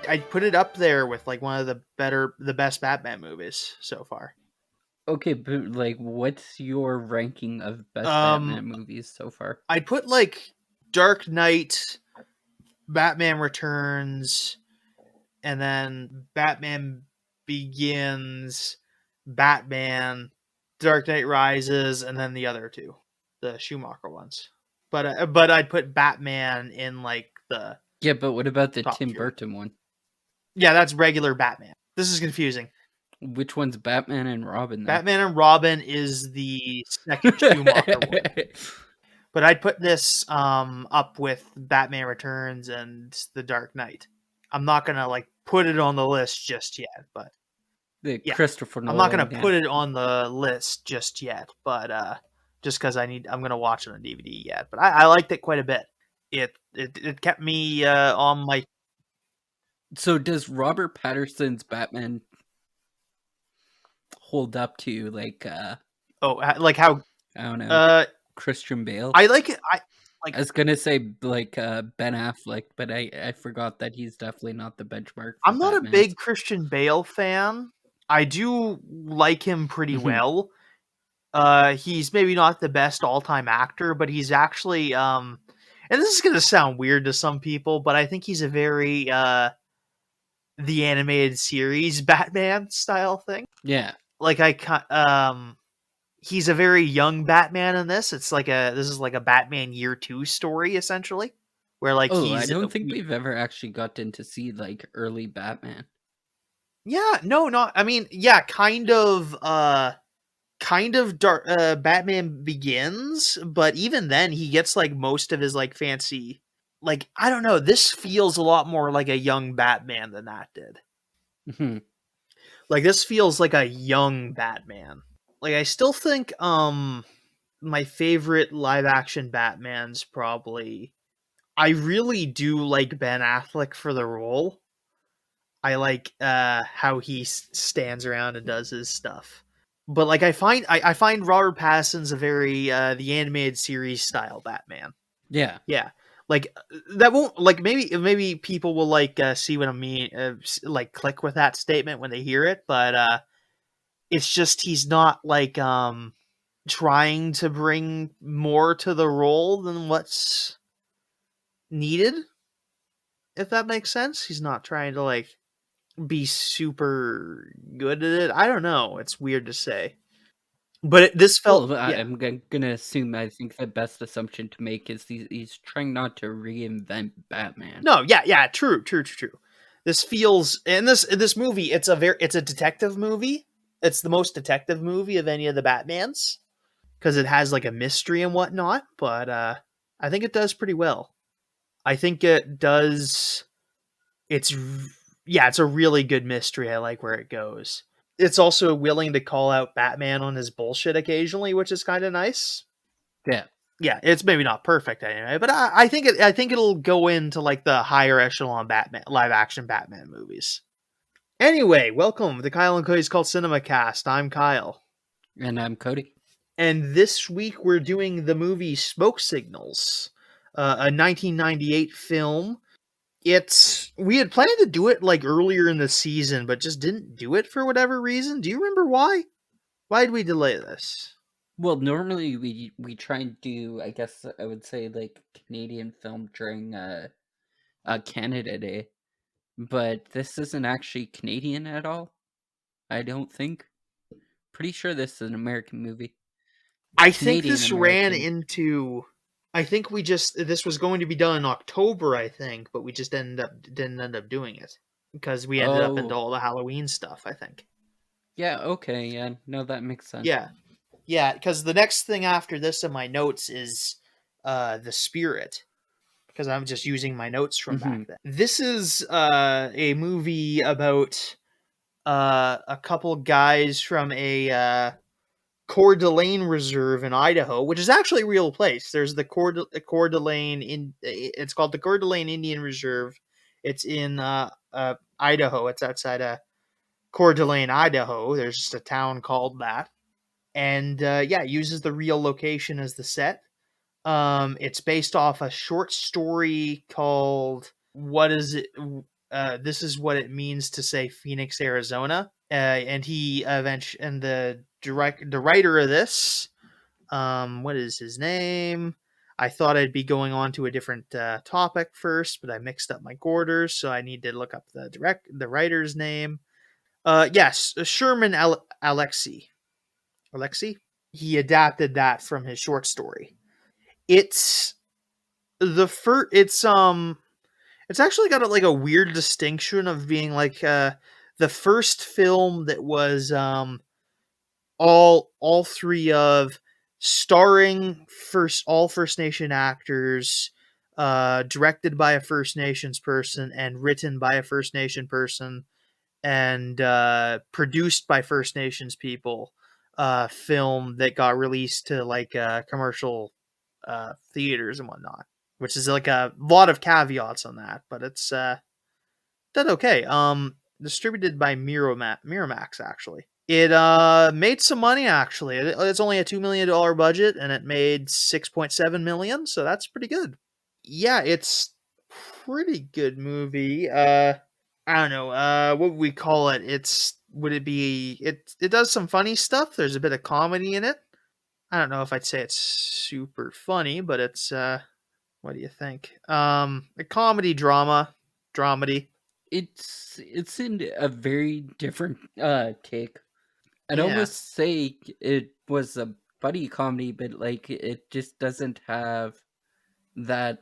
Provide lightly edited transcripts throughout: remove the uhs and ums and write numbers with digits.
I'd put it up there with like one of the best Batman movies so far. Okay, but like, what's your ranking of best Batman movies so far? I'd put like Dark Knight, Batman Returns, and then Batman Begins, Batman, Dark Knight Rises, and then the other two, the Schumacher ones. But I'd put Batman in like the Yeah, but what about the top Tim three. Burton one? Yeah, that's regular Batman. This is confusing. Which one's Batman and Robin? Then? Batman and Robin is the second Schumacher one. But I'd put this up with Batman Returns and The Dark Knight. I'm not gonna like put it on the list just yet, but Christopher Nolan. I'm not gonna put it on the list just yet, but just because I'm gonna watch it on DVD yet. But I liked it quite a bit. It kept me on my. So does Robert Pattinson's Batman hold up to like? Like how? I don't know. Christian Bale. I like it. I was gonna say like Ben Affleck, but I forgot that he's definitely not the benchmark. I'm not a big Christian Bale fan. I do like him pretty well. He's maybe not the best all-time actor, but he's actually and this is gonna sound weird to some people, but I think he's a very the animated series Batman style thing. Yeah. Like he's a very young Batman in this. This is like a Batman Year 2 story essentially, where like I don't think we've ever actually gotten to see like early Batman. Yeah, no, not. I mean, yeah, kind of dark. Batman Begins, but even then, he gets like most of his like fancy. Like I don't know. This feels a lot more like a young Batman than that did. Mm-hmm. Like this feels like a young Batman. Like I still think my favorite live action Batman's probably. I really do like Ben Affleck for the role. I like how he stands around and does his stuff. But like I find Robert Pattinson's a very the animated series style Batman. Yeah. Yeah. Like that won't like maybe people will like see what I mean like click with that statement when they hear it, but it's just he's not like trying to bring more to the role than what's needed. If that makes sense. He's not trying to like be super good at it. I don't know. It's weird to say. But this felt... Well, I'm gonna assume, I think the best assumption to make is he's trying not to reinvent Batman. No, yeah, true. This feels... In this movie, it's a detective movie. It's the most detective movie of any of the Batmans. Because it has like a mystery and whatnot. But I think it does pretty well. I think it does... It's a really good mystery. I like where it goes. It's also willing to call out Batman on his bullshit occasionally, which is kind of nice. Yeah, it's maybe not perfect anyway, but I think it'll go into like the higher echelon Batman live action Batman movies. Anyway, welcome to Kyle and Cody's Cult Cinema Cast. I'm Kyle, and I'm Cody. And this week we're doing the movie Smoke Signals, a 1998 film. We had planned to do it like earlier in the season, but just didn't do it for whatever reason. Do you remember why? Why did we delay this? Well, normally we try and do, I guess I would say, like Canadian film during Canada Day, but this isn't actually Canadian at all. I don't think. Pretty sure this is an American movie. I think this ran into... I think this was going to be done in October, I think, but we just didn't end up doing it because we ended up into all the Halloween stuff, I think. Yeah, okay, yeah, no, that makes sense. Yeah, because the next thing after this in my notes is The Spirit, because I'm just using my notes from back then. This is a movie about a couple guys from a Coeur d'Alene Reserve in Idaho, which is actually a real place. There's the Coeur d'Alene it's called the Coeur d'Alene Indian Reserve. It's in Idaho. It's outside of Coeur d'Alene, Idaho. There's just a town called that, and it uses the real location as the set. It's based off a short story called What Is It? this is what it means to say Phoenix, Arizona. And the writer of this, what is his name? I thought I'd be going on to a different topic first, but I mixed up my quarters, so I need to look up the writer's name. Yes, Sherman Alexie. Alexi. He adapted that from his short story. It's the first. It's actually got like a weird distinction of being like the first film that was all three of starring all First Nation actors, directed by a First Nations person, and written by a First Nation person, and produced by First Nations people. Film that got released to like commercial theaters and whatnot, which is like a lot of caveats on that, but it's did okay. Distributed by Miramax actually. It made some money actually. It's only a $2 million budget, and it made 6.7 million, so that's pretty good. Yeah, it's pretty good movie. I don't know. What would we call it? Would it be it does some funny stuff. There's a bit of comedy in it. I don't know if I'd say it's super funny, but it's what do you think? A comedy dramedy. It's in a very different take. I'd Yeah. almost say it was a buddy comedy, but like it just doesn't have that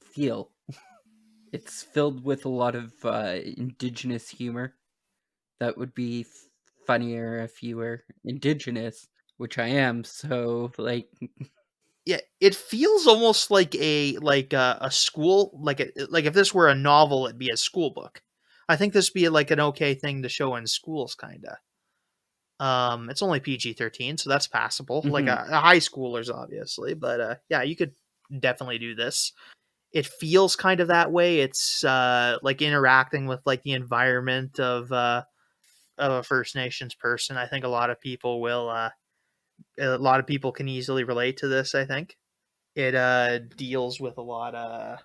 feel. It's filled with a lot of indigenous humor that would be funnier if you were indigenous, which I am. So like, Yeah, it feels almost like a school like if this were a novel, it'd be a school book. I think this would be like an okay thing to show in schools, kind of. It's only PG-13, so that's passable. Like mhm. a high schoolers, obviously, but yeah, you could definitely do this. It feels kind of that way. It's like interacting with like the environment of a First Nations person. I think a lot of people can easily relate to this. I think it deals with a lot of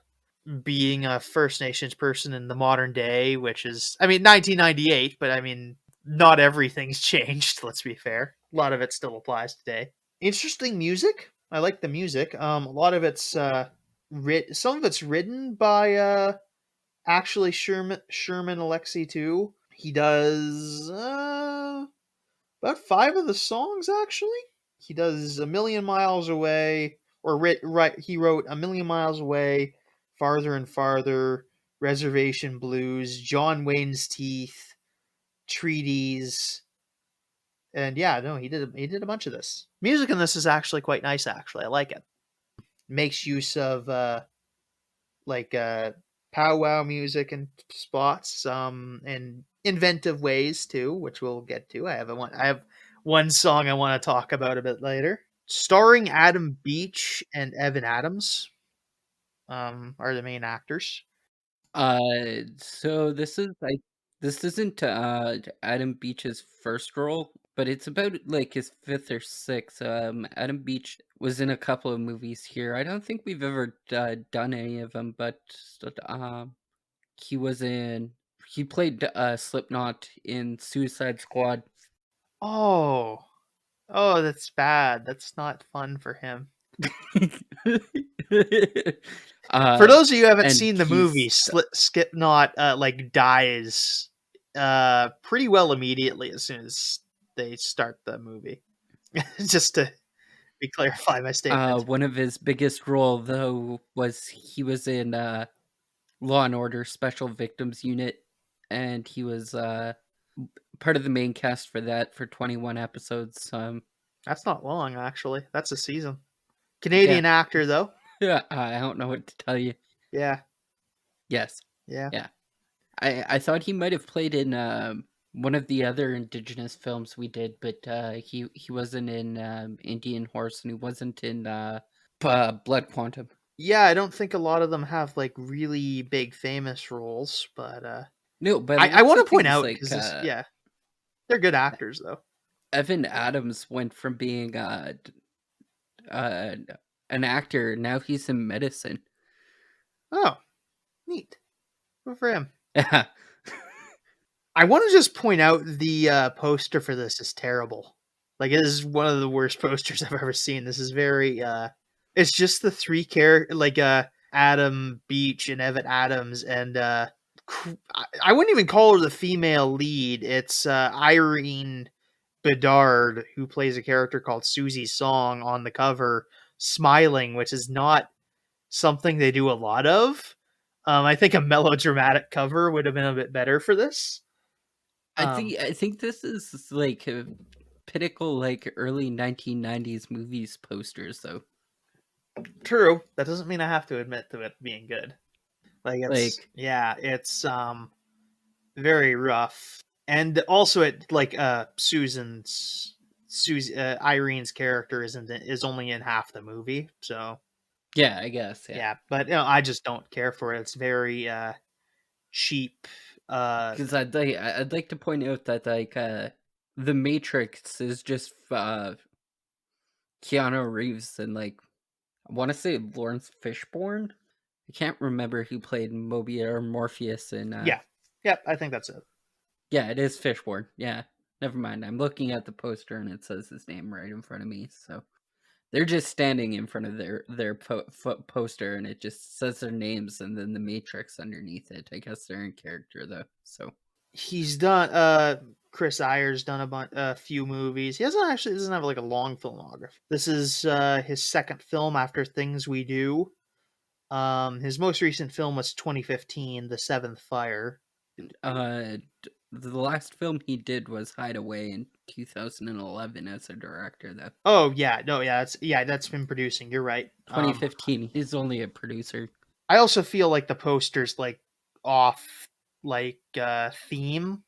being a First Nations person in the modern day, which is, I mean, 1998, but I mean, not everything's changed. Let's be fair. A lot of it still applies today. Interesting music. I like the music. A lot of it's some of it's written by actually Sherman Alexie too. He does about five of the songs actually. He does A Million Miles Away, or he wrote A Million Miles Away, Farther and Farther, Reservation Blues, John Wayne's Teeth, Treaties, and yeah, no, he did a bunch of this. Music in this is actually quite nice. Actually, I like it. Makes use of like powwow music and spots, and inventive ways too, which we'll get to. I have one song I want to talk about a bit later. Starring Adam Beech and Evan Adams, are the main actors. So this isn't Adam Beach's first role, but it's about like his fifth or sixth. Adam Beach was in a couple of movies here. I don't think we've ever done any of them, but um, he was in. He played Slipknot in Suicide Squad. Oh, oh, that's bad. That's not fun for him. For uh, those of you who haven't and seen the movie, he's Skipnot like dies pretty well immediately as soon as they start the movie. Just to clarify my statement. one of his biggest role though was he was in Law and Order Special Victims Unit, and he was part of the main cast for that for 21 episodes. That's not long, actually. That's a season. Yeah, Canadian actor, though. yeah. I don't know what to tell you. Yeah, Yes, yeah. yeah. I thought he might have played in one of the other Indigenous films we did, but he wasn't in Indian Horse, and he wasn't in Blood Quantum. Yeah, I don't think a lot of them have like really big famous roles, but No, by the I looks want of to point things, out like because yeah, they're good actors though. Evan Adams went from being uh, an actor. Now he's in medicine. Oh, neat. Good for him. Yeah. I want to just point out the poster for this is terrible. Like, it is one of the worst posters I've ever seen. This is very it's just the three characters, like Adam Beech and Evan Adams, and I wouldn't even call her the female lead. It's Irene Bedard, who plays a character called Susie Song on the cover, smiling, which is not something they do a lot of. I think a melodramatic cover would have been a bit better for this. I think this is like a pinnacle like early 1990s movies posters though. True. That doesn't mean I have to admit to it being good. Like, Like it's very rough. And also it like Irene's character is only in half the movie, so yeah, I guess, yeah. yeah, but I just don't care for it. It's very cheap. Cuz I'd like to point out that like The Matrix is just Keanu Reeves and like I want to say Lawrence Fishburne. I can't remember who played Mobius or Morpheus in Yeah. Yep, I think that's it. yeah, it is Fishburne. Yeah. Never mind. I'm looking at the poster and it says his name right in front of me. So they're just standing in front of their poster and it just says their names and then the Matrix underneath it. I guess they're in character though. So He's done Chris Ayer's done a few movies. He doesn't have like a long filmography. This is his second film after Things We Do. His most recent film was 2015, The Seventh Fire. the last film he did was Hideaway in 2011 as a director though. Oh yeah, no, that's been producing. You're right. 2015, he's only a producer. I also feel like the poster's like off like theme.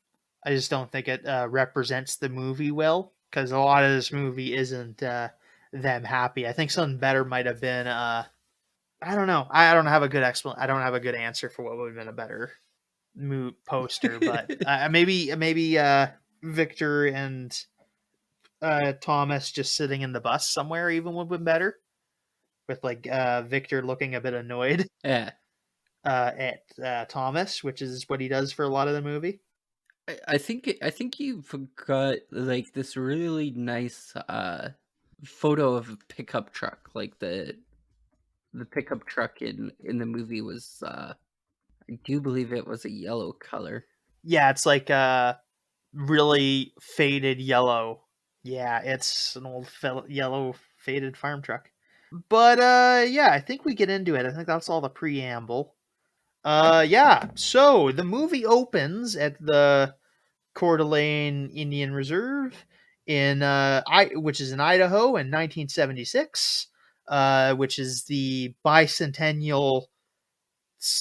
I just don't think it represents the movie well, because a lot of this movie isn't them happy. I think something better might have been I don't know. I don't have a good I don't have a good answer for what would have been a better poster, but maybe Victor and Thomas just sitting in the bus somewhere even would have been better, with like Victor looking a bit annoyed Yeah. at Thomas, which is what he does for a lot of the movie. I think you forgot like this really nice photo of a pickup truck. Like the pickup truck in the movie was I do believe it was a yellow color. Yeah, it's like really faded yellow. Yeah, it's an old yellow faded farm truck. But yeah, I think we get into it. I think that's all the preamble. Yeah, so the movie opens at the Coeur d'Alene Indian Reserve which is in Idaho in 1976, which is the bicentennial,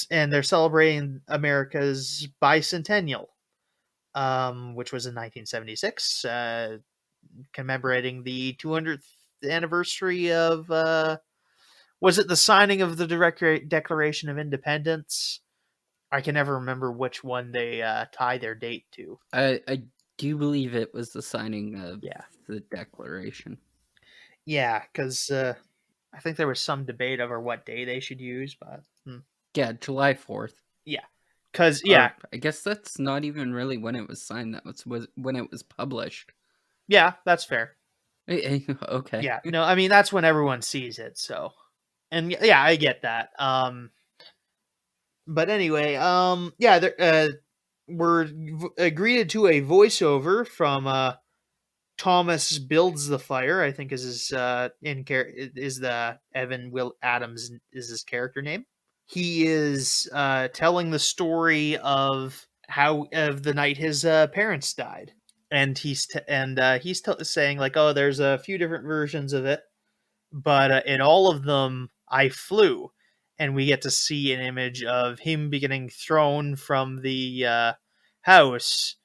and they're celebrating America's bicentennial, which was in 1976, commemorating the 200th anniversary of was it the signing of the Declaration of Independence? I can never remember which one they tie their date to. I do believe it was the signing of Yeah, the Declaration. yeah, because I think there was some debate over what day they should use, but Yeah, July 4th. yeah, because Or I guess that's not even really when it was signed. That was when it was published. yeah, that's fair. Okay. Yeah, no, I mean that's when everyone sees it. So, and yeah, I get that. But anyway, yeah, we're greeted to a voiceover from Thomas Builds the Fire. I think is his is the Evan Will Adams is his character name. He is telling the story of the night his parents died, and he's saying like, oh, there's a few different versions of it, but in all of them, I flew, and we get to see an image of him getting thrown from the house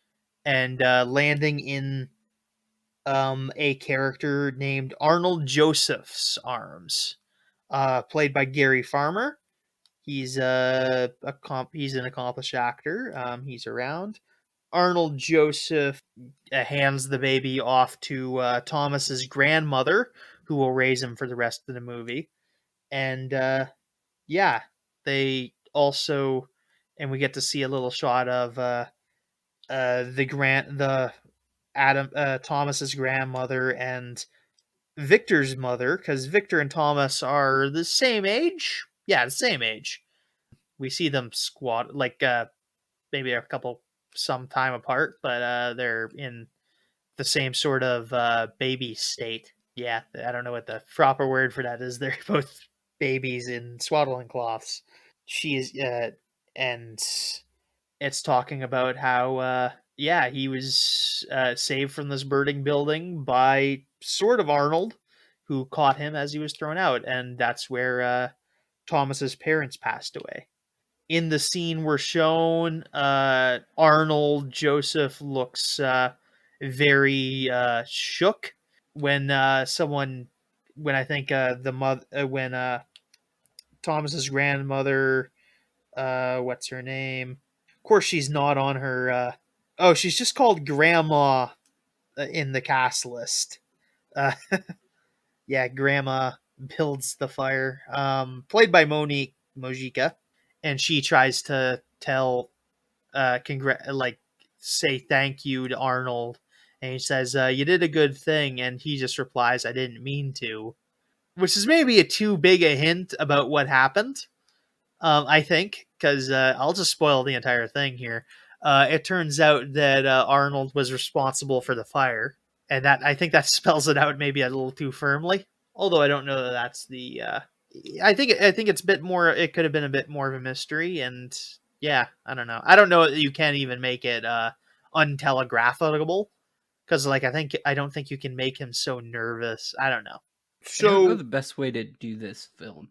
and landing in a character named Arnold Joseph's arms, played by Gary Farmer. He's he's an accomplished actor. He's around. Arnold Joseph hands the baby off to Thomas's grandmother, who will raise him for the rest of the movie. And yeah, they also and we get to see a little shot of the Adam Thomas's grandmother and Victor's mother, because Victor and Thomas are the same age. Yeah, the same age. We see them squat like maybe a couple some time apart, but they're in the same sort of baby state. Yeah, I don't know what the proper word for that is. They're both babies in swaddling cloths. She is, and it's talking about how, yeah, he was saved from this burning building by sort of Arnold, who caught him as he was thrown out, and that's where Thomas's parents passed away. In the scene we're shown, Arnold Joseph looks very shook when when I think the mother, when Thomas's grandmother, what's her name? Of course, she's not on her. Oh, she's just called Grandma in the cast list. Uh, yeah, Grandma builds the fire. Played by Monique Mojica, and she tries to tell like say thank you to Arnold, and he says, "You did a good thing," and he just replies, "I didn't mean to," which is maybe a too big a hint about what happened. I think because I'll just spoil the entire thing here. It turns out that Arnold was responsible for the fire, and that I think that spells it out maybe a little too firmly. Although I don't know that that's the. I think it's a bit more. It could have been a bit more of a mystery, and yeah, I don't know. I don't know that you can even make it untelegraphable because, like, I don't think you can make him so nervous. I don't know. I don't know So the best way to do this film.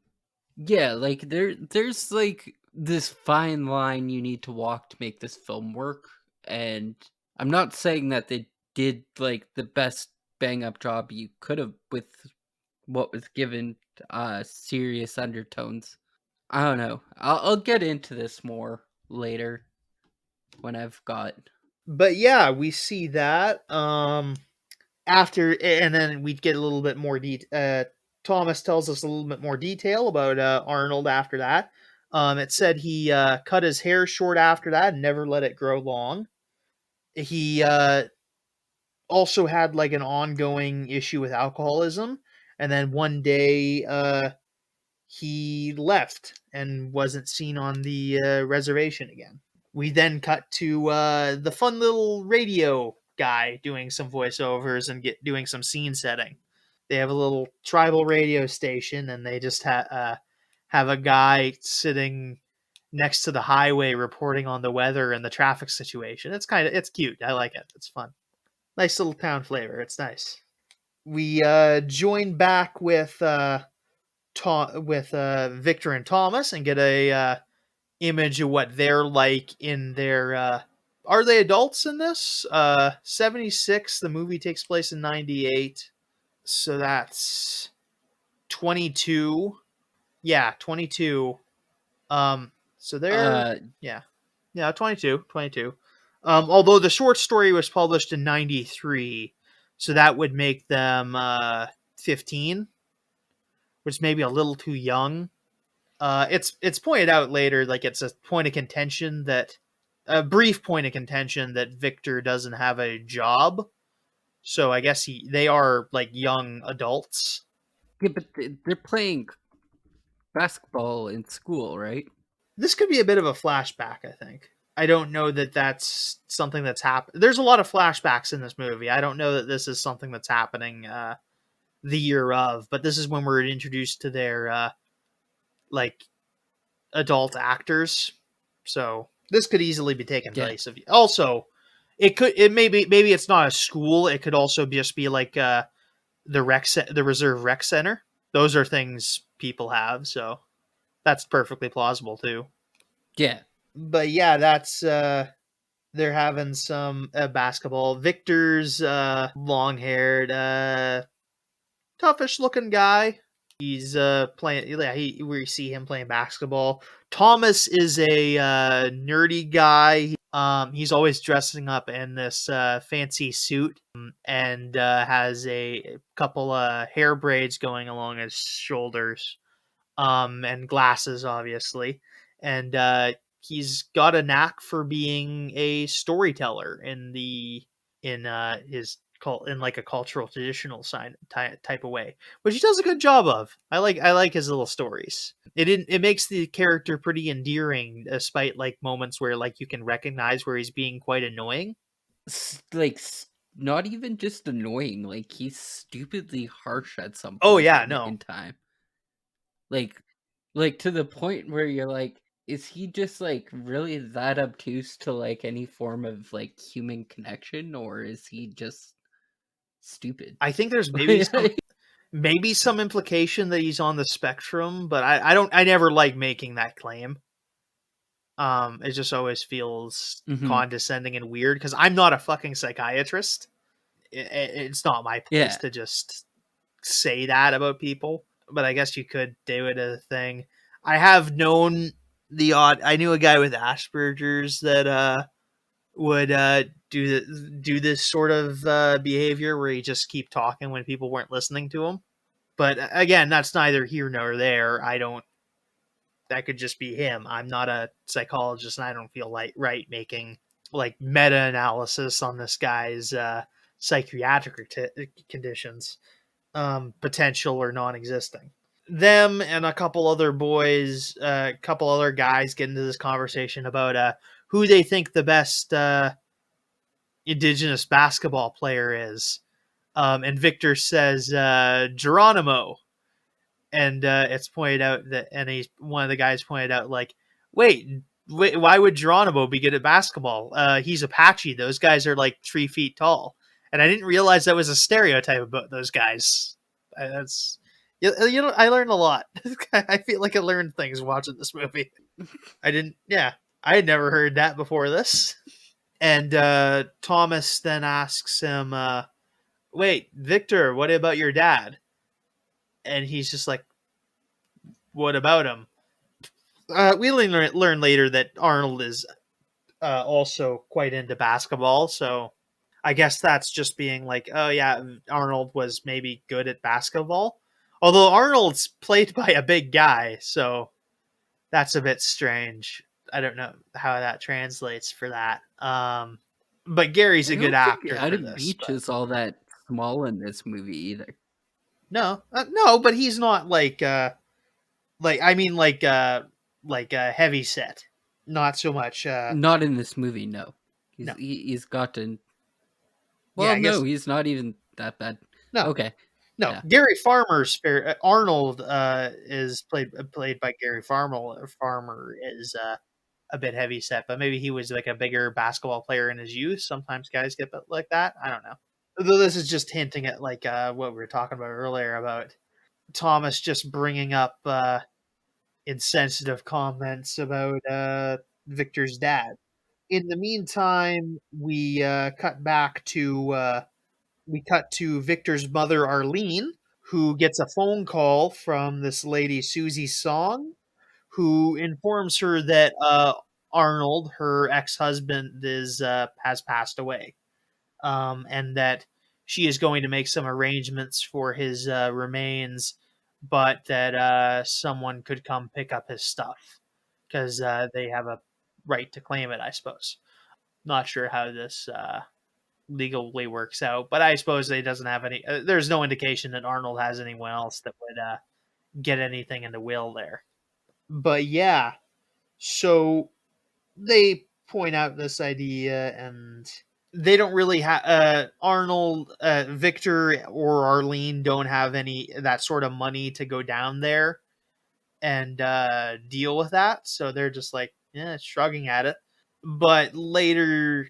Yeah, like there's like this fine line you need to walk to make this film work, and I'm not saying that they did like the best bang up job you could have with what was given serious undertones. I don't know. I'll get into this more later when I've got. but yeah, we see that. After and then we get a little bit more Thomas tells us a little bit more detail about Arnold after that. It said he cut his hair short after that and never let it grow long. He also had like an ongoing issue with alcoholism, and then one day he left and wasn't seen on the reservation again. We then cut to the fun little radio guy doing some voiceovers and doing some scene setting. They have a little tribal radio station, and they just have a guy sitting next to the highway reporting on the weather and the traffic situation. It's cute. I like it. It's fun. Nice little town flavor. It's nice. We join back with Victor and Thomas and get a image of what they're like in their are they adults in this 76. The movie takes place in 98, so that's 22. Yeah, 22. So they're Uh, yeah, 22. Although the short story was published in 93, so that would make them 15, which may be a little too young. It's pointed out later, like it's a point of contention that a brief point of contention that Victor doesn't have a job. So I guess they are like young adults. yeah, but they're playing basketball in school, right? This could be a bit of a flashback, I think. I don't know that that's something that's happened. There's a lot of flashbacks in this movie. I don't know that this is something that's happening the year of, but this is when we're introduced to their like adult actors. So this could easily be taking Yeah. place. Also, maybe it's not a school. It could also just be like the reserve rec center. Those are things people have, so that's perfectly plausible too. Yeah. But yeah, that's they're having some basketball. Victor's long haired, toughish looking guy. He's playing. Yeah, we see him playing basketball. Thomas is a nerdy guy. He's always dressing up in this fancy suit, and has a couple hair braids going along his shoulders, and glasses, obviously. And he's got a knack for being a storyteller in his in like a cultural traditional type of way, which he does a good job of. I like his little stories. It makes the character pretty endearing, despite like moments where like you can recognize where he's being quite annoying. Like, not even just annoying, like, he's stupidly harsh at some Oh point yeah, in no, time. Like like, to the point where you're like, is he just, like, really that obtuse to, like, any form of, like, human connection, or is he just stupid? I think there's maybe some implication that he's on the spectrum, but I never like making that claim. It just always feels Mhm. condescending and weird because I'm not a fucking psychiatrist. It's not my place Yeah. to just say that about people, but I guess you could do it as a thing. I have known I knew a guy with Asperger's that would do this sort of behavior where he just keep talking when people weren't listening to him. But again, that's neither here nor there. I don't. That could just be him. I'm not a psychologist, and I don't feel like right making like meta analysis on this guy's psychiatric conditions, potential or non-existing. Them and a couple other boys, a couple other guys get into this conversation about who they think the best indigenous basketball player is. And Victor says Geronimo, and it's pointed out that, and one of the guys pointed out like, wait, why would Geronimo be good at basketball? He's Apache. Those guys are like 3 feet tall, and I didn't realize that was a stereotype about those guys. That's I learned a lot. I feel like I learned things watching this movie. I didn't. Yeah, I had never heard that before this. And Thomas then asks him, "Wait, Victor, what about your dad?" And he's just like, "What about him?" We learn later that Arnold is also quite into basketball, so I guess that's just being like, oh yeah, Arnold was maybe good at basketball. Although Arnold's played by a big guy, so that's a bit strange. I don't know how that translates for that. But Gary's I a good don't think actor for Adam this. Beach But is all that small in this movie either. no, but he's not I mean like heavy set. Not so much. Not in this movie, no. No, He's gotten. yeah, Well, I no, guess he's not even that bad. no. Okay, No, yeah. Gary Farmer's Arnold is played by Gary Farmer. Farmer is a bit heavy set, but maybe he was like a bigger basketball player in his youth. Sometimes guys get like that. I don't know. Though this is just hinting at like what we were talking about earlier about Thomas just bringing up insensitive comments about Victor's dad. In the meantime, we cut to Victor's mother Arlene, who gets a phone call from this lady Susie Song, who informs her that Arnold, her ex-husband, is has passed away, and that she is going to make some arrangements for his remains, but that someone could come pick up his stuff because they have a right to claim it. I suppose. Not sure how this legally works out, but I suppose they doesn't have any. There's no indication that Arnold has anyone else that would get anything in the will there. But yeah, so they point out this idea, and they don't really have Arnold, Victor, or Arlene don't have any that sort of money to go down there and deal with that, so they're just like, yeah, shrugging at it. But late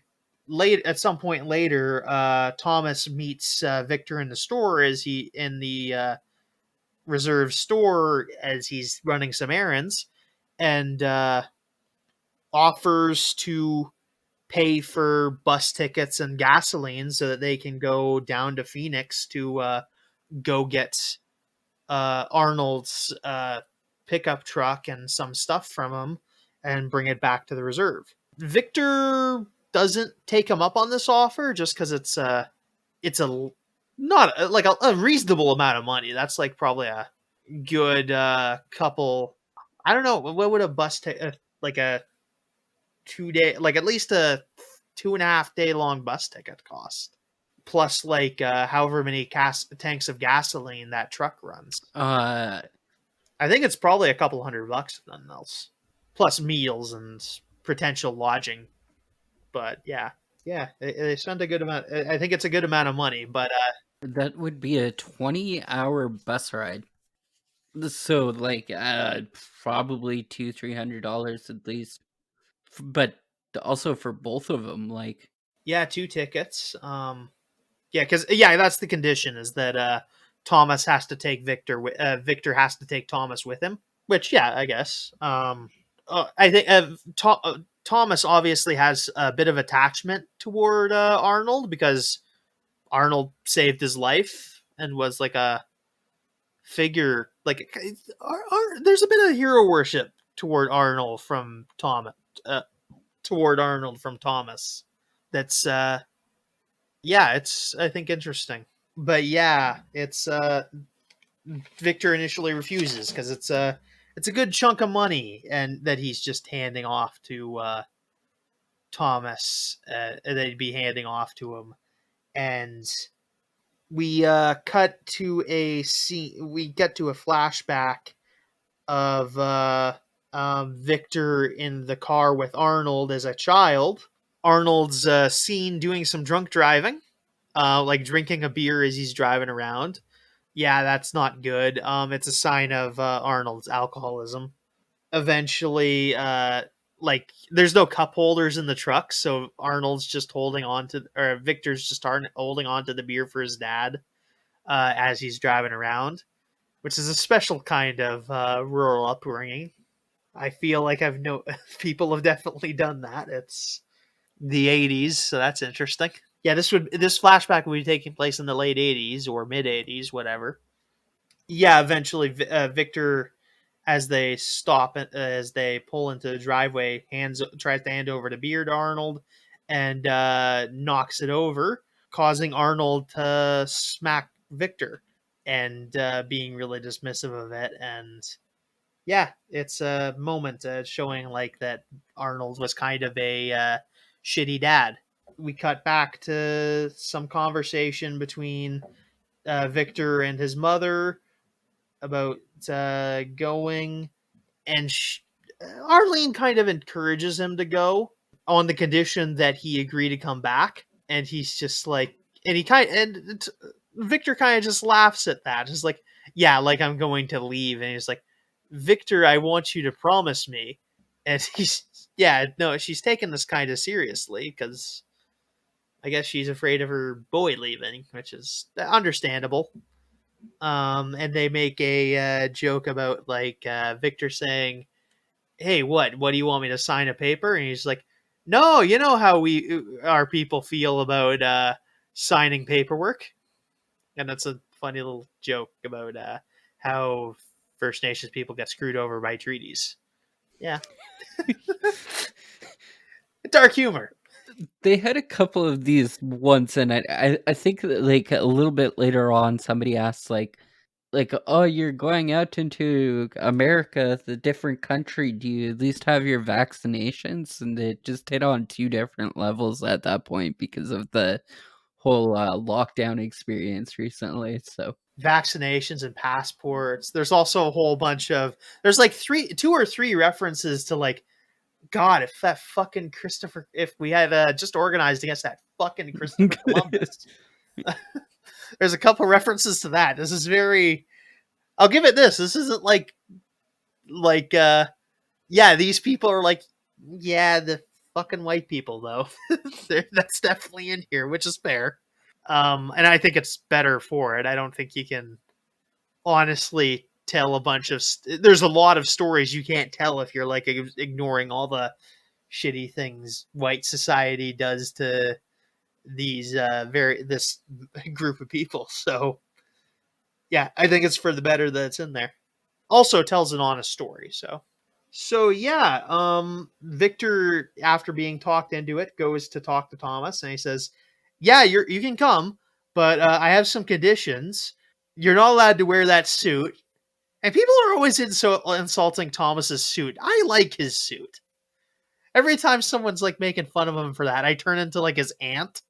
at some point later, Thomas meets Victor in the store as he in the reserve store as he's running some errands, and offers to pay for bus tickets and gasoline so that they can go down to Phoenix to go get Arnold's pickup truck and some stuff from him and bring it back to the reserve. Victor doesn't take him up on this offer just because it's a not like a reasonable amount of money. That's like probably a good couple. I don't know what would a bus take like a 2 day, like at least a 2.5 day long bus ticket cost, plus like however many tanks of gasoline that truck runs. Uh, I think it's probably a couple $100 if nothing else, plus meals and potential lodging. But yeah, they spent a good amount. I think it's a good amount of money, but that would be a 20-hour bus ride. So like probably $200-300 at least. But also for both of them, like yeah, 2 tickets. Yeah, because yeah, that's the condition is that Thomas has to take Victor. Victor has to take Thomas with him. Which yeah, I guess. I think Thomas obviously has a bit of attachment toward Arnold because Arnold saved his life and was like a figure. Like there's a bit of hero worship toward Arnold from Thomas. Toward Arnold from Thomas. That's yeah, it's I think interesting. But yeah, it's Victor initially refuses because it's a good chunk of money and that he's just handing off to Thomas. That he'd be handing off to him, and we cut to a scene. We get to a flashback of Victor in the car with Arnold as a child. Arnold's seen doing some drunk driving, like drinking a beer as he's driving around. Yeah, that's not good. It's a sign of Arnold's alcoholism. Eventually, like there's no cup holders in the truck, so Arnold's just holding on to, or Victor's just holding on to the beer for his dad as he's driving around, which is a special kind of rural upbringing. I feel like I've no people have definitely done that. It's the 80s, so that's interesting. Yeah, this flashback would be taking place in the late 80s or mid 80s, whatever. Yeah, eventually Victor, as they stop, as they pull into the driveway, tries to hand over the beer to Arnold and knocks it over, causing Arnold to smack Victor and being really dismissive of it. And yeah, it's a moment showing like that Arnold was kind of a shitty dad. We cut back to some conversation between Victor and his mother about going, and Arlene kind of encourages him to go on the condition that he agree to come back, and he's just like, and Victor kind of just laughs at that. He's like, yeah, like I'm going to leave, and he's like, Victor, I want you to promise me, and he's yeah, no, she's taking this kind of seriously because I guess she's afraid of her boy leaving, which is understandable. And they make a joke about like Victor saying, "Hey, what do you want me to sign a paper?" And he's like, "No, you know how our people feel about signing paperwork." And that's a funny little joke about how First Nations people get screwed over by treaties. Yeah, dark humor. they had a couple of these once, and I think that, like a little bit later on, somebody asked like, oh, you're going out into America, the different country. Do you at least have your vaccinations? And it just hit on two different levels at that point because of the whole lockdown experience recently. So Vaccinations and passports. There's also a whole bunch of there's like two or three references to like God, if that fucking Christopher, if we had just organized against that fucking Christopher Columbus. There's a couple references to that. This is very. I'll give it this. This isn't like yeah. These people are like yeah the fucking white people though. That's definitely in here, which is fair. And I think it's better for it. I don't think you can honestly tell a bunch of. There's a lot of stories you can't tell if you're like ignoring all the shitty things white society does to these this group of people. So yeah, I think it's for the better that it's in there. Also tells an honest story. So yeah, Victor, after being talked into it, goes to talk to Thomas, and he says, "Yeah, you can come, but I have some conditions. You're not allowed to wear that suit." And people are always insulting Thomas's suit. I like his suit. Every time someone's like making fun of him for that, I turn into like his aunt,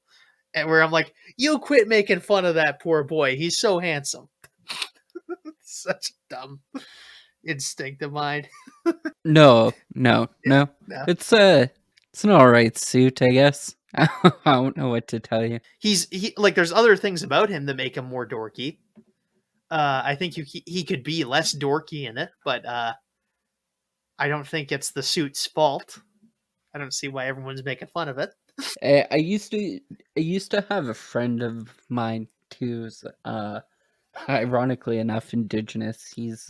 and where I'm like, "You quit making fun of that poor boy. He's so handsome." Such a dumb instinct of mine. No, no, Yeah, no. no. It's an alright suit, I guess. I don't know what to tell you. He like there's other things about him that make him more dorky. I think he could be less dorky in it, but I don't think it's the suit's fault. I don't see why everyone's making fun of it. I used to have a friend of mine who's ironically enough indigenous. His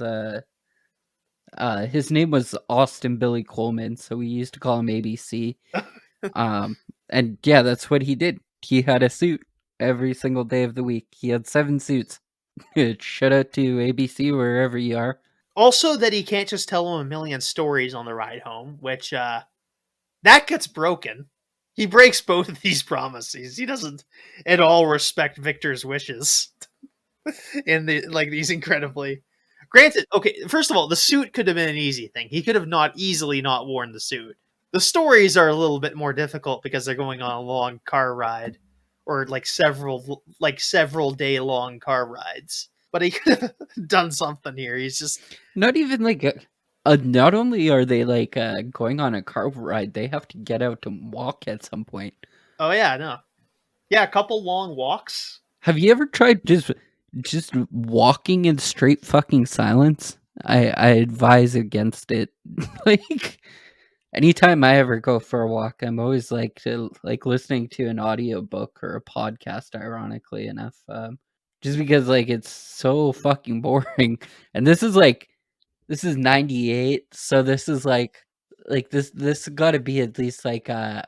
name was Austin Billy Coleman, so we used to call him ABC. Um, and yeah, that's what he did. He had a suit every single day of the week. He had 7 suits. Shout out to ABC wherever you are. Also, that he can't just tell him a million stories on the ride home, which that gets broken. He breaks both of these promises. He doesn't at all respect Victor's wishes in these incredibly. Granted, okay, first of all, the suit could have been an easy thing. He could have not easily not worn the suit. The stories are a little bit more difficult because they're going on a long car ride, or several day long car rides. But he could have done something here. He's just Not even like not only are they like going on a car ride, they have to get out and walk at some point. oh yeah, no. Yeah, a couple long walks. Have you ever tried just walking in straight fucking silence? I advise against it. Like anytime I ever go for a walk, I'm always like listening to an audiobook or a podcast, ironically enough. Just because like it's so fucking boring. And this is 98, so this is like this got to be at least like I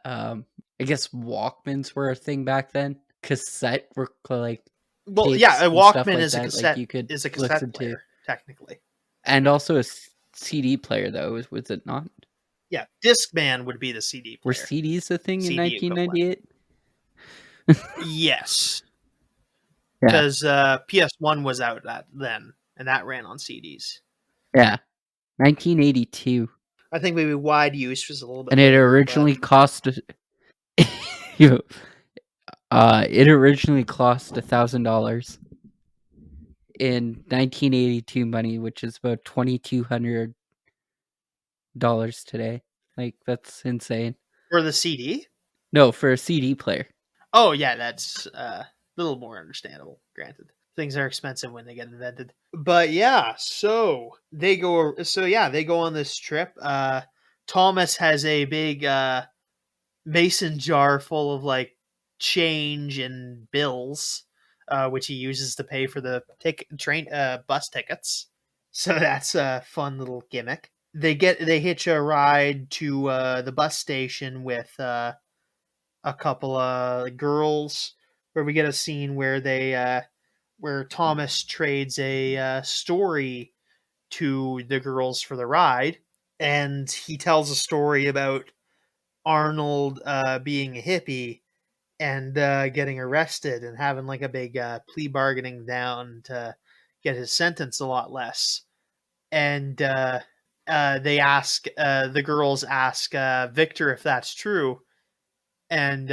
guess Walkmans were a thing back then. Cassette were like Well, yeah, tapes a and stuff Walkman like that, like you could is a cassette listen to. player technically. And also a CD player, though, was it not? Yeah, Discman would be the CD Were player, CDs a thing in CD equivalent. 1998? Yes, Yeah, because PS1 was out then, and that ran on CDs. yeah, 1982, I think maybe wide use was a little bit and it later, but originally cost you. It originally cost $1,000 in 1982 money, which is about $2,200 today. Like that's insane. for the CD. No, for a CD player. Oh yeah, that's a little more understandable. Granted, things are expensive when they get invented. But yeah, so they go. So yeah, they go on this trip. Thomas has a big mason jar full of like change and bills, which he uses to pay for the bus tickets. So that's a fun little gimmick. They hitch a ride to the bus station with a couple of girls, where we get a scene where where Thomas trades a story to the girls for the ride, and he tells a story about Arnold being a hippie and getting arrested and having like a big plea bargaining down to get his sentence a lot less. And the girls ask Victor if that's true, and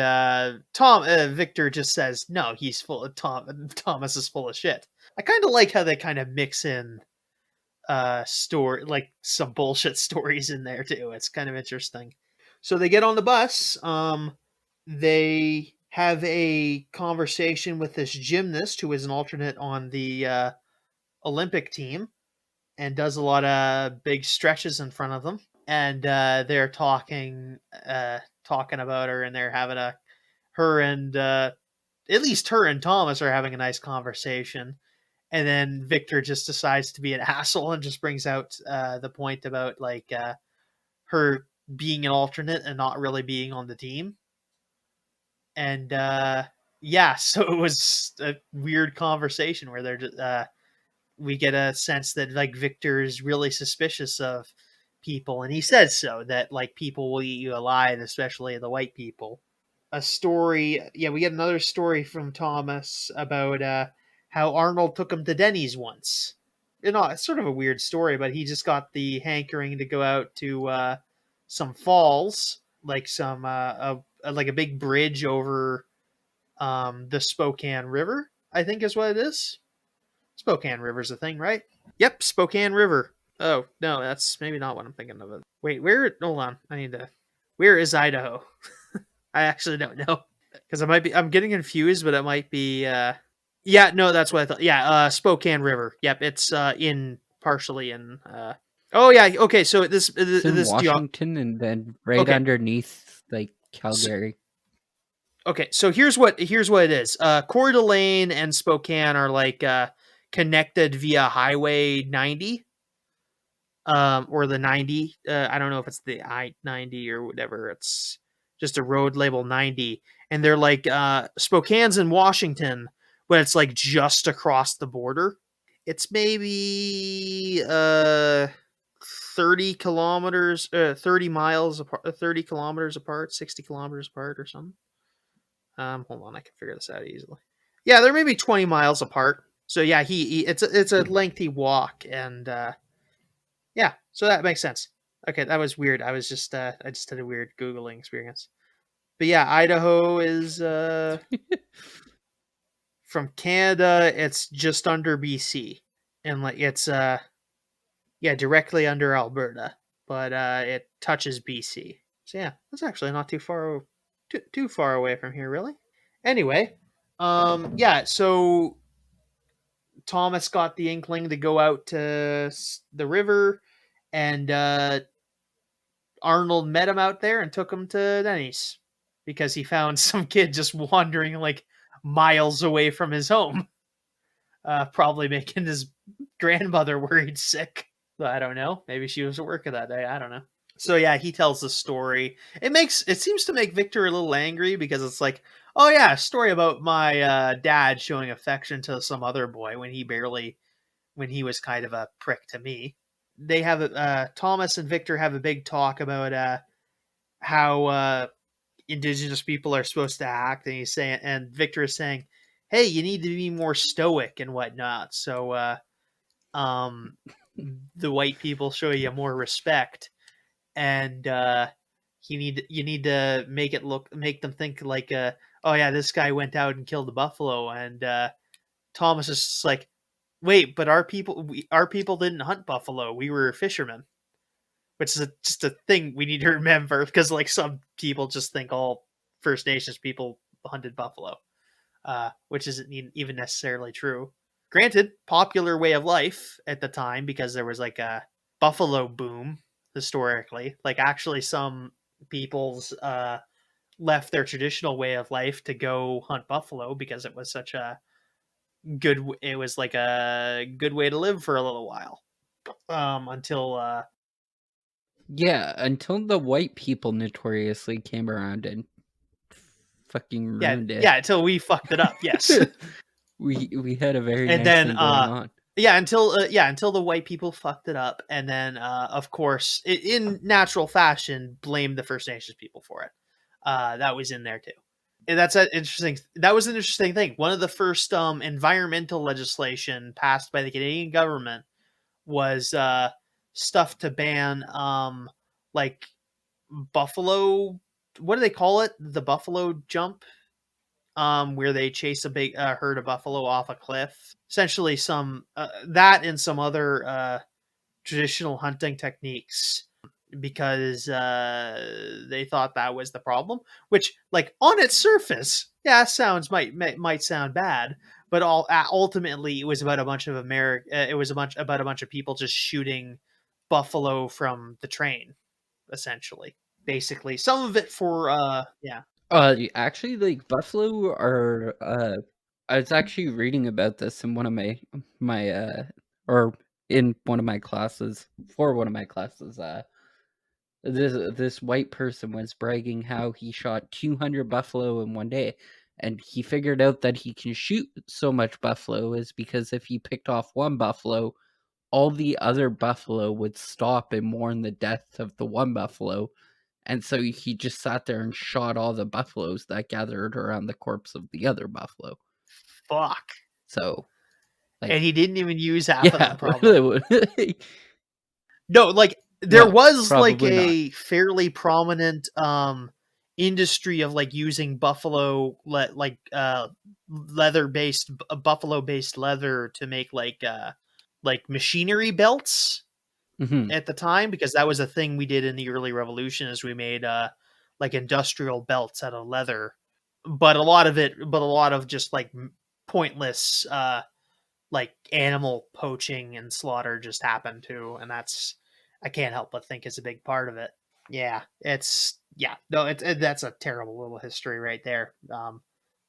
Victor just says no, he's full of Thomas is full of shit. I kind of like how they kind of mix in story, like some bullshit stories in there too. It's kind of interesting. So they get on the bus. They have a conversation with this gymnast who is an alternate on the Olympic team and does a lot of big stretches in front of them. And they're talking about her, and they're having her and at least her and Thomas are having a nice conversation. And then Victor just decides to be an asshole and just brings out the point about like her being an alternate and not really being on the team. And yeah, so it was a weird conversation where they're just, we get a sense that like Victor is really suspicious of people, and he says so, that like people will eat you alive, especially the white people. A story, yeah, we get another story from Thomas about how Arnold took him to Denny's once. You know, it's sort of a weird story, but he just got the hankering to go out to some falls, like some like a big bridge over the Spokane River, I think is what it is. Spokane River's a thing, right? Yep, Spokane River. Oh, no, that's maybe not what I'm thinking of. Wait, where? Hold on. I need to. Where is Idaho? I actually don't know. Because I'm getting confused, but it might be. Yeah, no, that's what I thought. Yeah, Spokane River. Yep, it's partially in. Oh, yeah, okay, so It's in this. Washington, and then right Okay. underneath, like, Calgary. Okay, so here's what it is. Coeur d'Alene and Spokane are like connected via Highway 90, or the 90. I don't know if it's the I-90 or whatever. It's just a road label 90, and they're like Spokane's in Washington, but it's like just across the border. It's maybe 30 kilometers, 30 miles apart, 30 kilometers apart, 60 kilometers apart, or something. Hold on, I can figure this out easily. Yeah, they're maybe 20 miles apart. So yeah, it's a lengthy walk, and yeah, so that makes sense. Okay, that was weird. I just had a weird googling experience. But yeah, Idaho is from Canada. It's just under BC, and like it's yeah, directly under Alberta, but it touches BC. So yeah, that's actually not too far away from here, really. Anyway, yeah, so Thomas got the inkling to go out to the river, and Arnold met him out there and took him to Denny's because he found some kid just wandering like miles away from his home, probably making his grandmother worried sick. I don't know. Maybe she was at work that day. I don't know. So yeah, he tells the story. It seems to make Victor a little angry because it's like, oh yeah, a story about my dad showing affection to some other boy when he was kind of a prick to me. They have Thomas and Victor have a big talk about how indigenous people are supposed to act, and Victor is saying, hey, you need to be more stoic and whatnot. So um, the white people show you more respect, and you need to make them think like, oh yeah, this guy went out and killed a buffalo, and Thomas is just like, wait, but our people didn't hunt buffalo, we were fishermen, which is just a thing we need to remember, because like some people just think all First Nations people hunted buffalo, which isn't even necessarily true. Granted, popular way of life at the time, because there was like a buffalo boom historically. Like actually, some people's left their traditional way of life to go hunt buffalo because it was such a good. It was like a good way to live for a little while, until Yeah, until the white people notoriously came around and fucking ruined it. yeah, until we fucked it up. Yes. we had a very And nice then thing going on. until the white people fucked it up, and then of course in natural fashion blamed the First Nations people for it. That was in there too. And that was an interesting thing. One of the first environmental legislation passed by the Canadian government was stuff to ban like buffalo, what do they call it, the buffalo jump, where they chase a big herd of buffalo off a cliff. Essentially, some that and some other traditional hunting techniques, because they thought that was the problem. Which, like on its surface, yeah, might sound bad, but ultimately it was about a bunch of about a bunch of people just shooting buffalo from the train, essentially. Basically, some of it for yeah. Actually, like, buffalo are, I was actually reading about this in one of or in one of my classes, for one of my classes, this white person was bragging how he shot 200 buffalo in one day, and he figured out that he can shoot so much buffalo is because if he picked off one buffalo, all the other buffalo would stop and mourn the death of the one buffalo. And so he just sat there and shot all the buffaloes that gathered around the corpse of the other buffalo. Fuck. So, like, And he didn't even use half of yeah, them, probably. No, like there No, was like probably not. a fairly prominent industry of like using leather based buffalo based leather to make like machinery belts Hmm. at the time, because that was a thing we did in the early revolution, is we made like industrial belts out of leather. But a lot of just like pointless like animal poaching and slaughter just happened too, and that's, I can't help but think, is a big part of it. Yeah, that's a terrible little history right there. A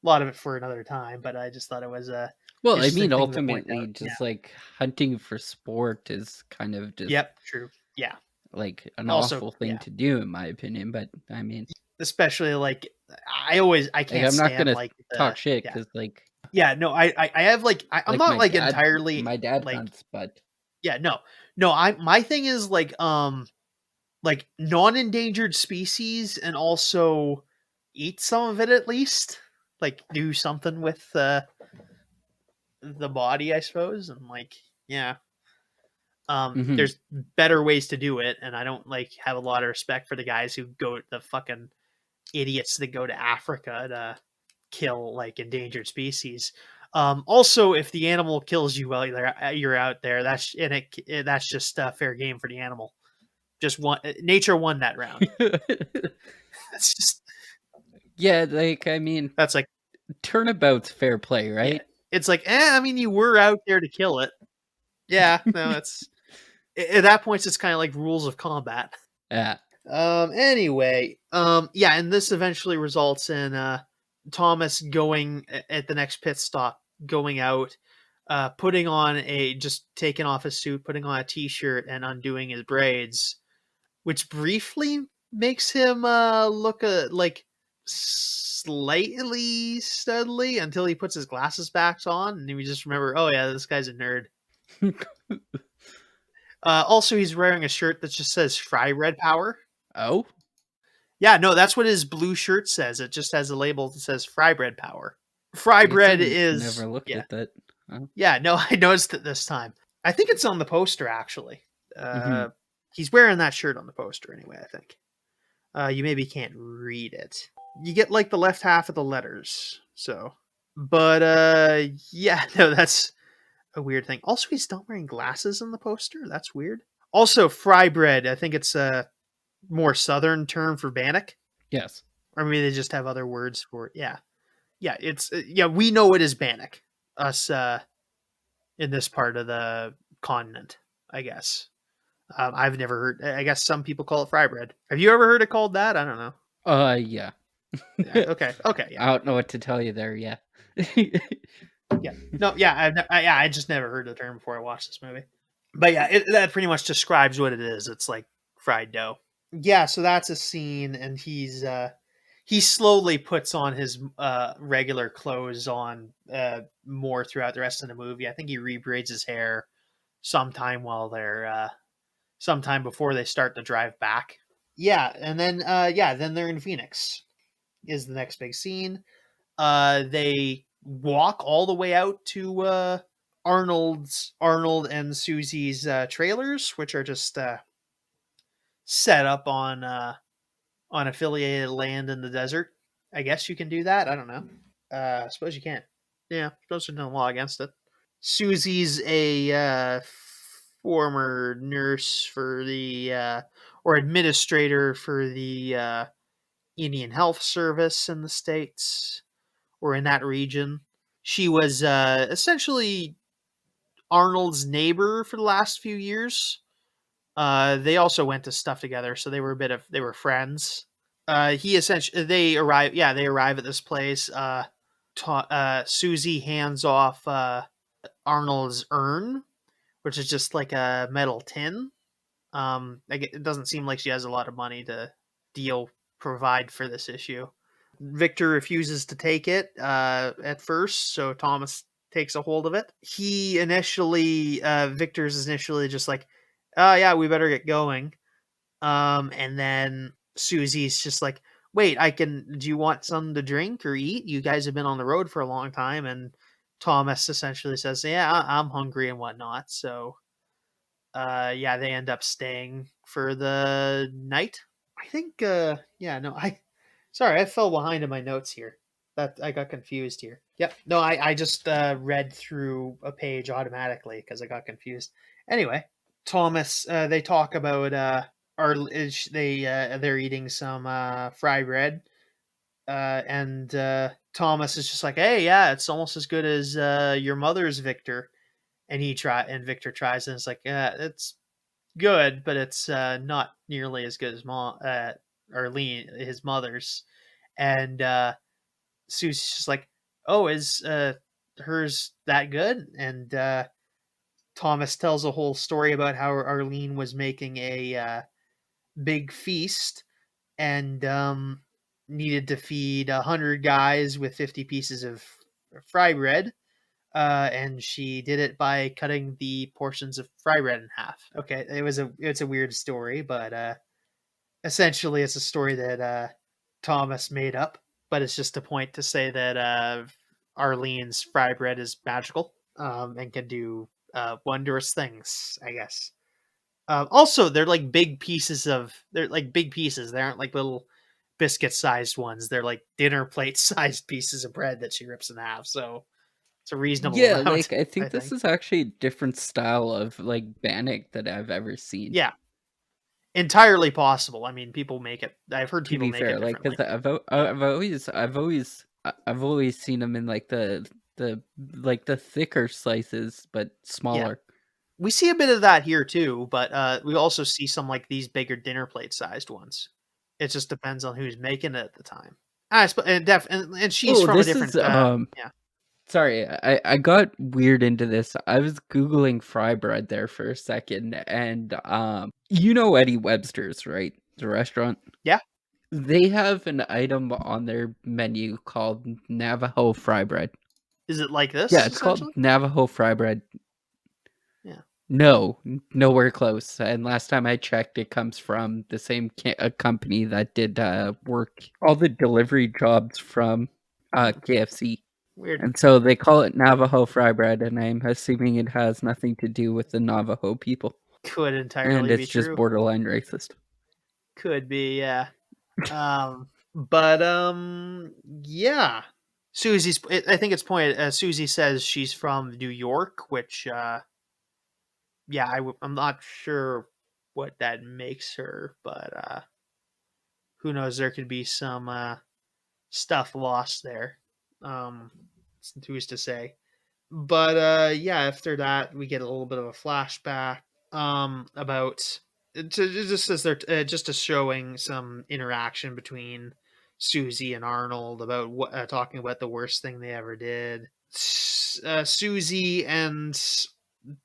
lot of it for another time, but I just thought it was a Well, I interesting mean, thing to point ultimately, out. Yeah. just like hunting for sport is kind of just Yep. True. Yeah. like an Also, awful thing yeah. to do, in my opinion. But I mean, Especially like I like, can't I'm not stand gonna like talk the shit yeah because yeah no I have like I'm like not like entirely my dad like hunts, but yeah no I my thing is like non-endangered species, and also eat some of it at least, like do something with the body, I suppose, and like yeah hmm. there's better ways to do it, and I don't like have a lot of respect for the guys who go, the fucking idiots that go to Africa to kill like endangered species. Also, if the animal kills you while you're out there, that's just fair game for the animal. Just one, nature won that round. That's just Yeah, like I mean, that's like turnabout's fair play, yeah. right? It's like I mean, you were out there to kill it. Yeah, no, it's at that point it's kind of like rules of combat. Yeah. Anyway, yeah, and this eventually results in Thomas going at the next pit stop, going out, putting on just taking off his suit, putting on a t-shirt, and undoing his braids, which briefly makes him look like slightly studly until he puts his glasses back on, and we just remember, oh yeah, this guy's a nerd. Also, he's wearing a shirt that just says "Fry Red Power." Oh, Yeah, no, that's what his blue shirt says. It just has a label that says "Fry Bread Power." Fry I guess bread I've is never looked yeah, at that. Oh. yeah. No, I noticed it this time. I think it's on the poster actually. Hmm. He's wearing that shirt on the poster anyway. I think. You maybe can't read it. You get like the left half of the letters. So, but yeah, no, that's a weird thing. Also, he's not wearing glasses in the poster. That's weird. Also, fry bread. I think it's a more southern term for bannock. Yes. Or maybe they just have other words for it. Yeah, yeah. It's yeah. We know it as bannock. Us in this part of the continent, I guess. I've never heard. I guess some people call it fry bread. Have you ever heard it called that? I don't know. Yeah. Yeah. Okay. Okay. Yeah. I don't know what to tell you there. Yeah. Yeah. No. Yeah. Yeah. I just never heard the term before I watched this movie. But yeah, that pretty much describes what it is. It's like fried dough. Yeah. So that's a scene, and he slowly puts on his regular clothes on more throughout the rest of the movie. I think he rebraids his hair sometime while they're sometime before they start the drive back. Yeah, and then then they're in Phoenix is the next big scene. They walk all the way out to Arnold and Susie's trailers, which are just set up on affiliated land in the desert. I guess you can do that. I don't know. I suppose you can't. Yeah, suppose there's no law against it. Susie's a former nurse for the or administrator for the Indian Health Service in the States, or in that region. She was essentially Arnold's neighbor for the last few years. They also went to stuff together, so they were friends. He essentially they arrive at this place. Susie hands off Arnold's urn, which is just like a metal tin. It doesn't seem like she has a lot of money to provide for this issue. Victor refuses to take it at first, so Thomas takes a hold of it. Victor's initially just like, oh yeah, we better get going. And then Susie's just like, wait, do you want something to drink or eat? You guys have been on the road for a long time. And Thomas essentially says, yeah, I'm hungry and whatnot. So yeah, they end up staying for the night. I think yeah, no, I fell behind in my notes here. That I got confused here. Yep. No, I just read through a page automatically because I got confused. Anyway, Thomas, they talk about they're eating some fry bread, and Thomas is just like, hey, yeah, it's almost as good as your mother's, Victor. And Victor tries, and it's like, yeah, it's good, but it's not nearly as good as Arlene, his mother's. And Susie's just like, oh, is hers that good? And Thomas tells a whole story about how Arlene was making a big feast and needed to feed 100 guys with 50 pieces of fry bread. And she did it by cutting the portions of fry bread in half. Okay, it's a weird story, but essentially it's a story that Thomas made up, but it's just a point to say that Arlene's fry bread is magical, and can do wondrous things, I guess. Also, they're like big pieces. They aren't like little biscuit sized ones. They're like dinner plate sized pieces of bread that she rips in half. So it's a reasonable Yeah, amount, like I I think this think. is actually a different style of like Bannock that I've ever seen. Yeah, entirely possible. I mean, people make it. I've heard To people be make it fair, like differently. because I've always seen them in like the like the thicker slices, but Yeah, smaller. we see a bit of that here too, but we also see some like these bigger dinner plate sized ones. It just depends on who's making it at the time. And she's Oh, from a this is different. Yeah, sorry, I got weird into this. I was googling fry bread there for a second, and you know Eddie Webster's, right? The restaurant. yeah. They have an item on their menu called Navajo fry bread. Is it like Yeah, this it's called essentially? Navajo fry bread. Yeah. No, nowhere close. And last time I checked, it comes from the same company that did work all the delivery jobs from KFC. Weird. And so they call it Navajo fry bread, and I'm assuming it has nothing to do with the Navajo people. Could And entirely be it's just true. borderline racist. Could be, yeah. But yeah. I think it's pointed. Susie says she's from New York, which yeah, I'm not sure what that makes her, but who knows? There could be some stuff lost there. Um, who's to say? But yeah, after that, we get a little bit of a flashback about just as they're just a showing some interaction between Susie and Arnold about what talking about the worst thing they ever did. Susie and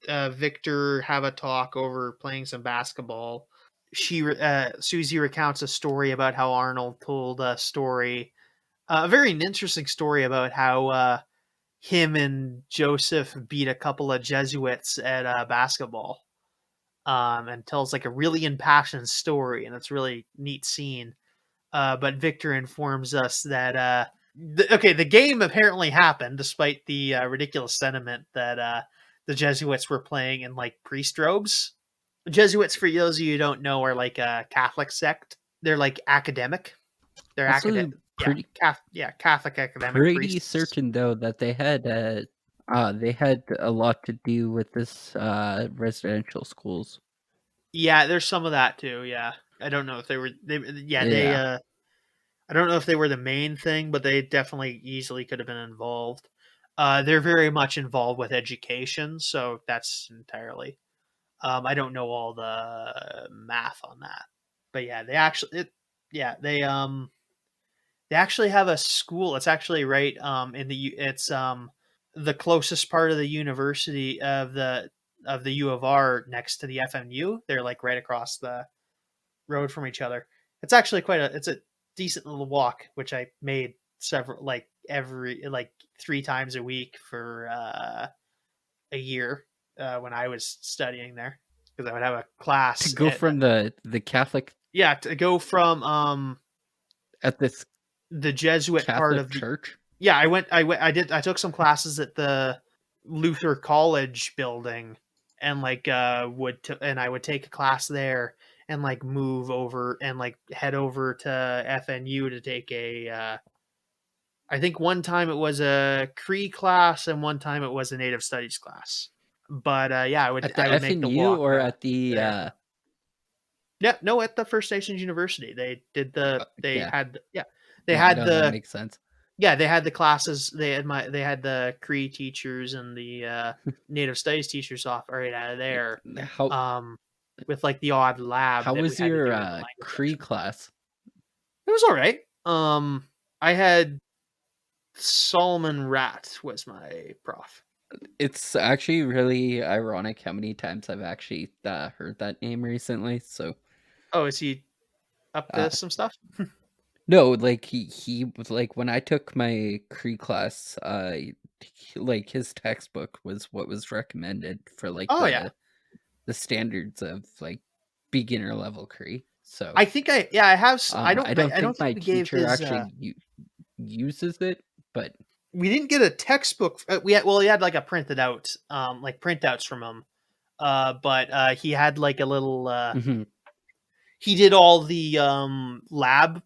Victor have a talk over playing some basketball. Susie recounts a story about how Arnold told a story, a very interesting story about how him and Joseph beat a couple of Jesuits at basketball, and tells like a really impassioned story, and it's really neat scene. But Victor informs us that the game apparently happened despite the ridiculous sentiment that the Jesuits were playing in like priest robes. Jesuits, for those of you who don't know, are like a Catholic sect. They're like academic. They're academic. Also, Yeah, pretty Catholic academic pretty priests. certain though that they had a lot to do with this residential schools. Yeah, there's some of that too. Yeah, I don't know if they were. They. Yeah. I don't know if they were the main thing, but they definitely easily could have been involved. They're very much involved with education, so that's entirely. I don't know all the math on that, but yeah, they actually have a school. It's actually right in it's the closest part of the university of the U of R next to the FMU. They're like right across the road from each other. It's actually it's a decent little walk, which I made several like every like 3 times a week for a year when I was studying there because I would have a To class go at from the Catholic yeah, to go from at this the Jesuit part Catholic of the church. I took some classes at the Luther College building and like I would take a class there and like move over and like head over to FNU to take a I think one time it was a Cree class and one time it was a Native Studies class. But yeah, At I the would make the FNU walk or at the there. Yeah, no, at the First Nations University, they did yeah, they no, had no, that the makes sense. they had the classes. They had the Cree teachers and the Native Studies teachers off right out of there. How Um, with like the odd lab how that we was had to your do in the language Cree section. class? It was all right. I had Solomon Rat was my prof. It's actually really ironic how many times I've actually heard that name recently. So, Oh, is he up uh, to some stuff? no, like he was like when I took my Cree class, like his textbook was what was recommended for like Oh yeah, the standards of like beginner level Cree. So, I think I have. I don't I don't think think my we gave teacher his. actually uses it, but We didn't get a textbook. We had like a printed out, like printouts from him. But he had like a little. mhm. He did all the lab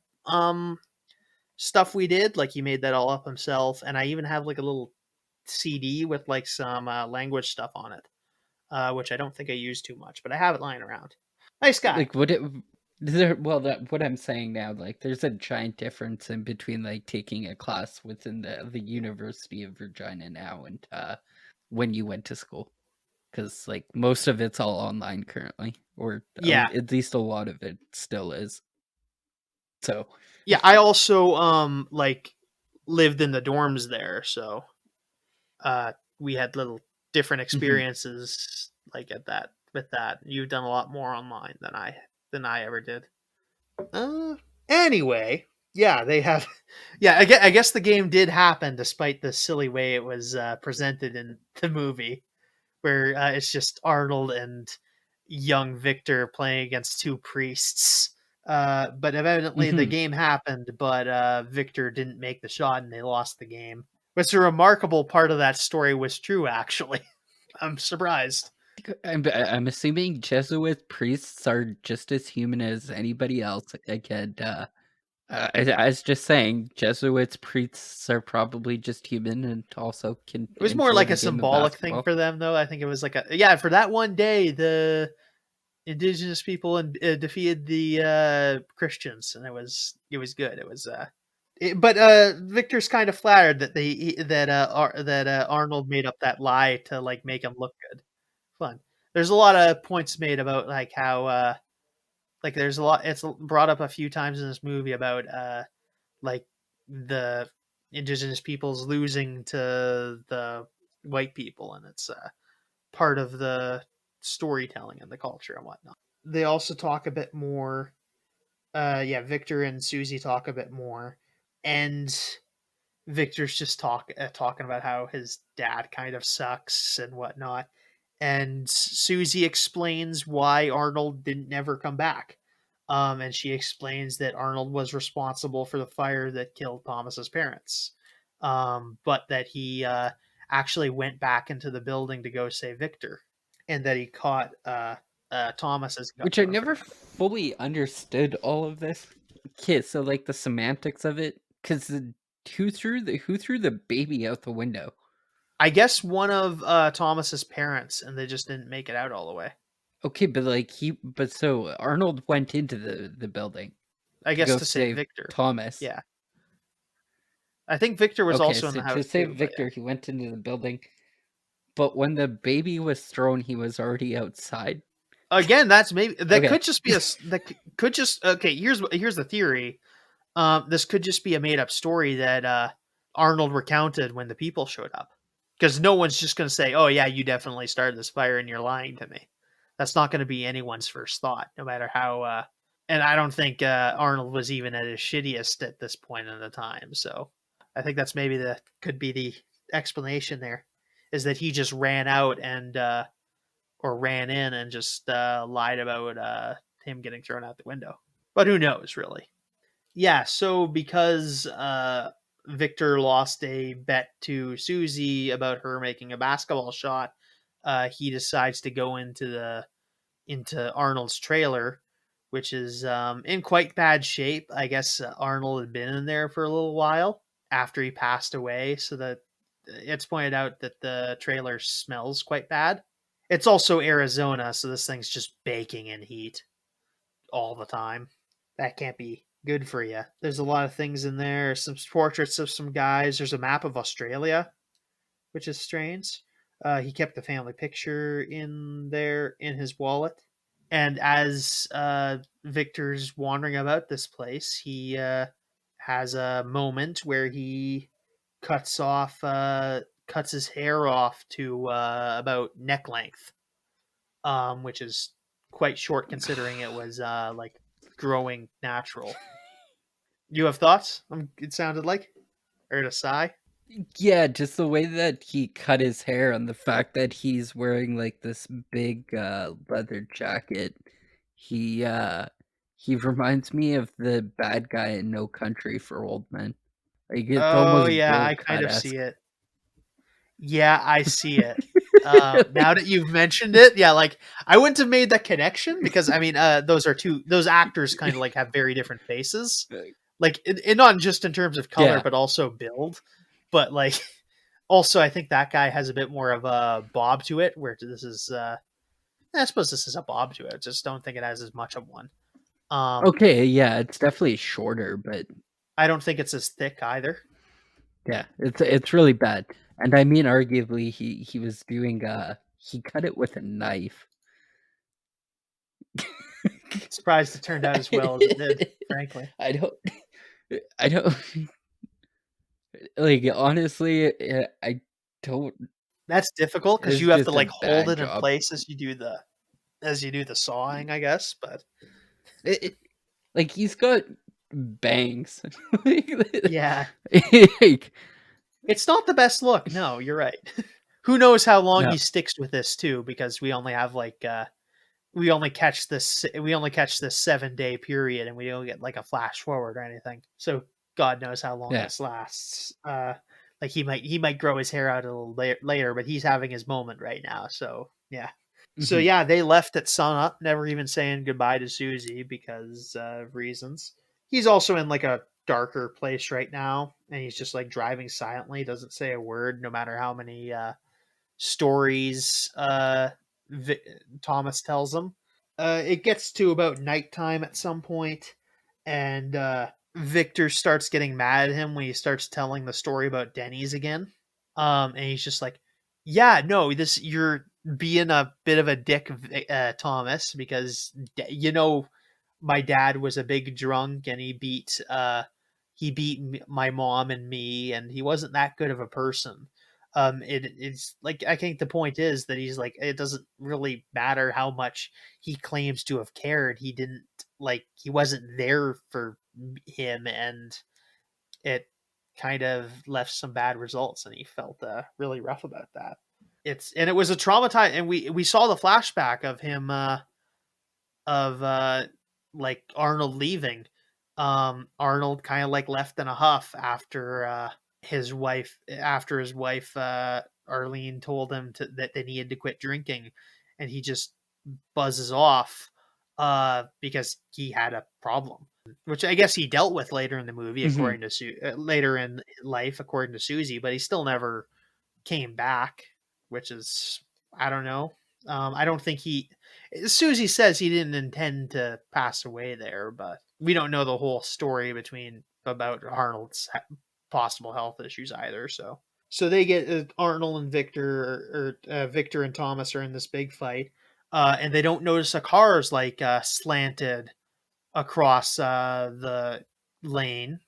stuff we did. Like he made that all up himself, and I even have like a little CD with like some language stuff on it, which I don't think I use too much, but I have it lying around. Nice guy. Like would it there well that what I'm saying now, like there's a giant difference in between like taking a class within the University of Regina now and when you went to school. Because like most of it's all online currently, or Yeah, at least a lot of it still is. So yeah. I also like lived in the dorms there, so we had little different mhm. experiences like at that with that. You've done a lot more online than I ever did. Uh, anyway, yeah, they have. Yeah, I guess the game did happen despite the silly way it was presented in the movie, where it's just Arnold and young Victor playing against two priests. But evidently the Mhm. game happened, but Victor didn't make the shot and they lost the game. Which a remarkable part of that story was true, actually. I'm surprised. I'm assuming Jesuit priests are just as human as anybody else. Again, I was just saying, Jesuits priests are probably just human and also can It was more enjoy like the a game of symbolic thing basketball. for them, though. I think it was like for that one day, the indigenous people defeated the Christians, and it was good. It was but Victor's kind of flattered that Arnold made up that lie to like make him look good. Fun. There's a lot of points made about like how like there's a lot. It's brought up a few times in this movie about like the indigenous peoples losing to the white people, and it's part of the storytelling and the culture and whatnot. They also talk a bit more. Yeah, Victor and Susie talk a bit more, and Victor's just talking about how his dad kind of sucks and whatnot. And Susie explains why Arnold didn't never come back. And she explains that Arnold was responsible for the fire that killed Thomas's parents, but that he actually went back into the building to go save Victor, and that he caught Thomas's gun Which I in never front of him. fully understood all of this. Okay, so like the semantics of it, because who threw the baby out the window? I guess one of Thomas's parents, and they just didn't make it out all the way. Okay, but like but so Arnold went into the building I to guess go to save save Victor. Thomas. Yeah, I think Victor was Okay, also in so the to house save too. But yeah, Victor, he went into the building, but when the baby was thrown, he was already outside. again, that's maybe that Okay. could just be could just okay. Here's the theory. This could just be a made up story that Arnold recounted when the people showed up, because no one's just going to say, "Oh yeah, you definitely started this fire and you're lying to me." That's not going to be anyone's first thought, no matter how. And I don't think Arnold was even at his shittiest at this point in the time. So I think that's maybe the could be the explanation there, is that he just ran out and or ran in and just lied about him getting thrown out the window. But who knows, really? Yeah. So because Victor lost a bet to Susie about her making a basketball shot, he decides to go into Arnold's trailer, which is in quite bad shape. I guess Arnold had been in there for a little while after he passed away, so that it's pointed out that the trailer smells quite bad. It's also Arizona, so this thing's just baking in heat all the time. That can't be good for you. There's a lot of things in there, some portraits of some guys. There's a map of Australia, which is strange. He kept the family picture in there in his wallet. And as Victor's wandering about this place, he has a moment where he cuts his hair off to about neck length, which is quite short considering it was like growing natural. You have thoughts? It sounded like, or a sigh. Yeah, just the way that he cut his hair and the fact that he's wearing like this big leather jacket. He reminds me of the bad guy in No Country for Old Men. Like it's Oh almost yeah, bowl I kind of see cut-esque. it. Yeah, I see it. Now that you've mentioned it, yeah, like I wouldn't have made that connection because I mean, those actors kind of like have very different faces, like not just in terms of color, Yeah. but also build. But like, also, I think that guy has a bit more of a bob to it, where this is. I suppose this is a bob to it. I just don't think it has as much of one. Okay, yeah, it's definitely shorter, but I don't think it's as thick either. yeah, it's really bad. And I mean arguably he was doing he cut it with a knife. Surprised it turned out as well as it did, frankly. I don't I don't like honestly I don't That's difficult because it's you have to just a like hold bad it in job. place as you do the sawing, I guess. But It, like he's got bangs. yeah, Like, it's not the best look. No, you're right. Who knows how long no. he sticks with this too? Because we only have like we only catch this 7-day period, and we don't get like a flash forward or anything. So God knows how long Yeah. this lasts. Like he might grow his hair out a little later, but he's having his moment right now. So yeah. So Mhm. yeah, they left at sunup, never even saying goodbye to Susie because of reasons. He's also in like a darker place right now, and he's just like driving silently, doesn't say a word, no matter how many stories Vi- Thomas tells him. It gets to about nighttime at some point, and Victor starts getting mad at him when he starts telling the story about Denny's again. And he's just like, "Yeah, no, this you're being a bit of a dick, Thomas, because my dad was a big drunk and he beat my mom and me, and he wasn't that good of a person." It's like I think the point is that he's like it doesn't really matter how much he claims to have cared. He didn't like he wasn't there for him, and it kind of left some bad results, and he felt really rough about that. It was a traumatized, and we saw the flashback of him of like Arnold leaving. Arnold kind of like left in a huff after his wife Arlene told him that they needed to quit drinking, and he just buzzes off because he had a problem, which I guess he dealt with later in the movie, Mhm. later in life, according to Susie, but he still never came back, which is I don't know. I don't think he. Susie says he didn't intend to pass away there, but we don't know the whole story between about Arnold's possible health issues either. So they get Arnold and Victor and Thomas are in this big fight, and they don't notice a car is like slanted across the lane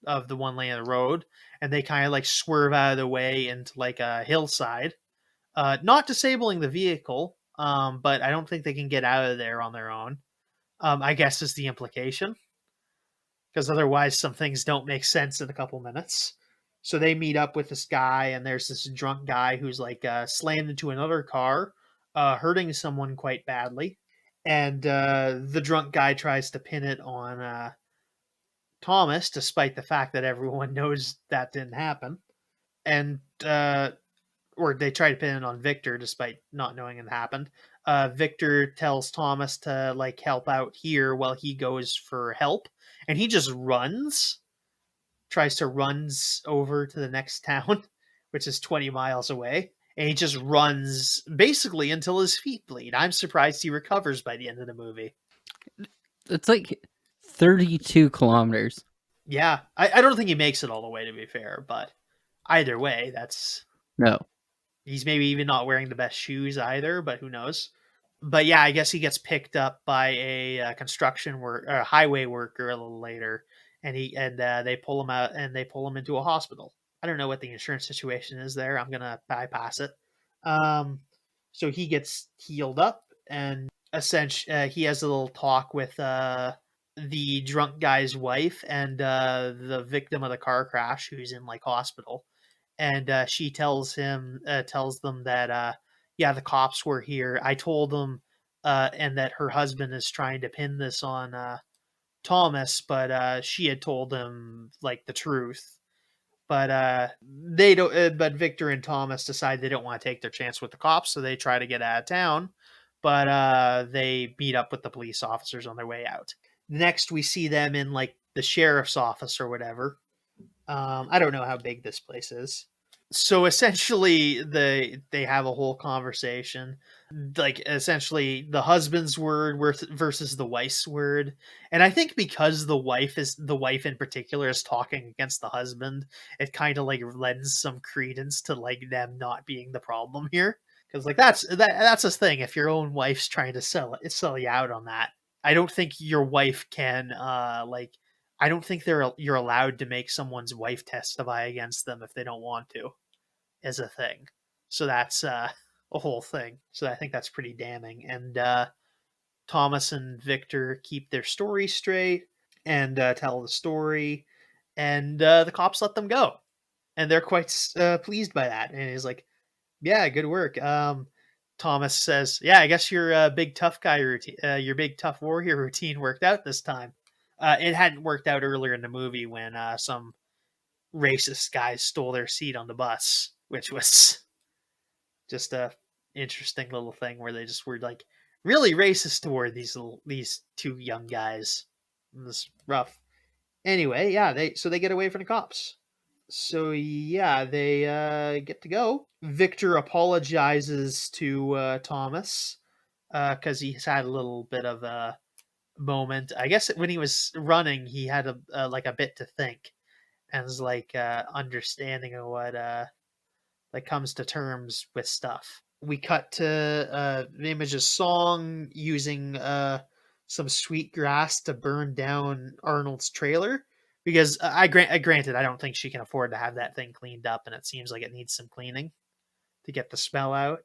of the one lane of the road, and they kind of like swerve out of the way into like a hillside, not disabling the vehicle, but I don't think they can get out of there on their own. I guess is the implication, because otherwise some things don't make sense in a couple minutes. So they meet up with this guy, and there's this drunk guy who's like slammed into another car, hurting someone quite badly. And the drunk guy tries to pin it on Thomas, despite the fact that everyone knows that didn't happen. And or they try to pin it on Victor despite not knowing it happened. Victor tells Thomas to like help out here while he goes for help, and he just runs, tries to runs over to the next town, which is 20 miles away, and he just runs basically until his feet bleed. I'm surprised he recovers by the end of the movie. It's like 32 kilometers. Yeah, I don't think he makes it all the way, to be fair, but either way, that's No. he's maybe even not wearing the best shoes either, but who knows? But yeah, I guess he gets picked up by a construction work or a highway worker a little later, and they pull him out and they pull him into a hospital. I don't know what the insurance situation is there. I'm gonna bypass it. Um, so he gets healed up, and essentially he has a little talk with the drunk guy's wife and the victim of the car crash, who's in like hospital, and she tells them that yeah, the cops were here. I told them, and that her husband is trying to pin this on Thomas, but she had told him like the truth. But they don't. But Victor and Thomas decide they don't want to take their chance with the cops, so they try to get out of town. But they meet up with the police officers on their way out. Next, we see them in like the sheriff's office or whatever. I don't know how big this place is. So essentially, they have a whole conversation, like essentially the husband's word versus the wife's word, and I think because the wife in particular is talking against the husband, it kind of like lends some credence to like them not being the problem here, because like that's a thing. If your own wife's trying to sell you out on that, I don't think your wife can like I don't think you're allowed to make someone's wife testify against them if they don't want to, as a thing. So that's a whole thing. So I think that's pretty damning. And Thomas and Victor keep their story straight and tell the story, and the cops let them go, and they're quite pleased by that. And he's like, "Yeah, good work." Thomas says, "Yeah, I guess your big tough guy routine, your big tough warrior routine worked out this time." It hadn't worked out earlier in the movie when some racist guys stole their seat on the bus, which was just a interesting little thing where they just were like really racist toward these two young guys. It was rough. Anyway, yeah, they get away from the cops. So yeah, they get to go. Victor apologizes to Thomas because he's had a little bit of a moment. I guess when he was running, he had like a bit to think, and was like understanding of what like comes to terms with stuff. We cut to the image's song using some sweet grass to burn down Arnold's trailer, because granted I don't think she can afford to have that thing cleaned up, and it seems like it needs some cleaning to get the smell out.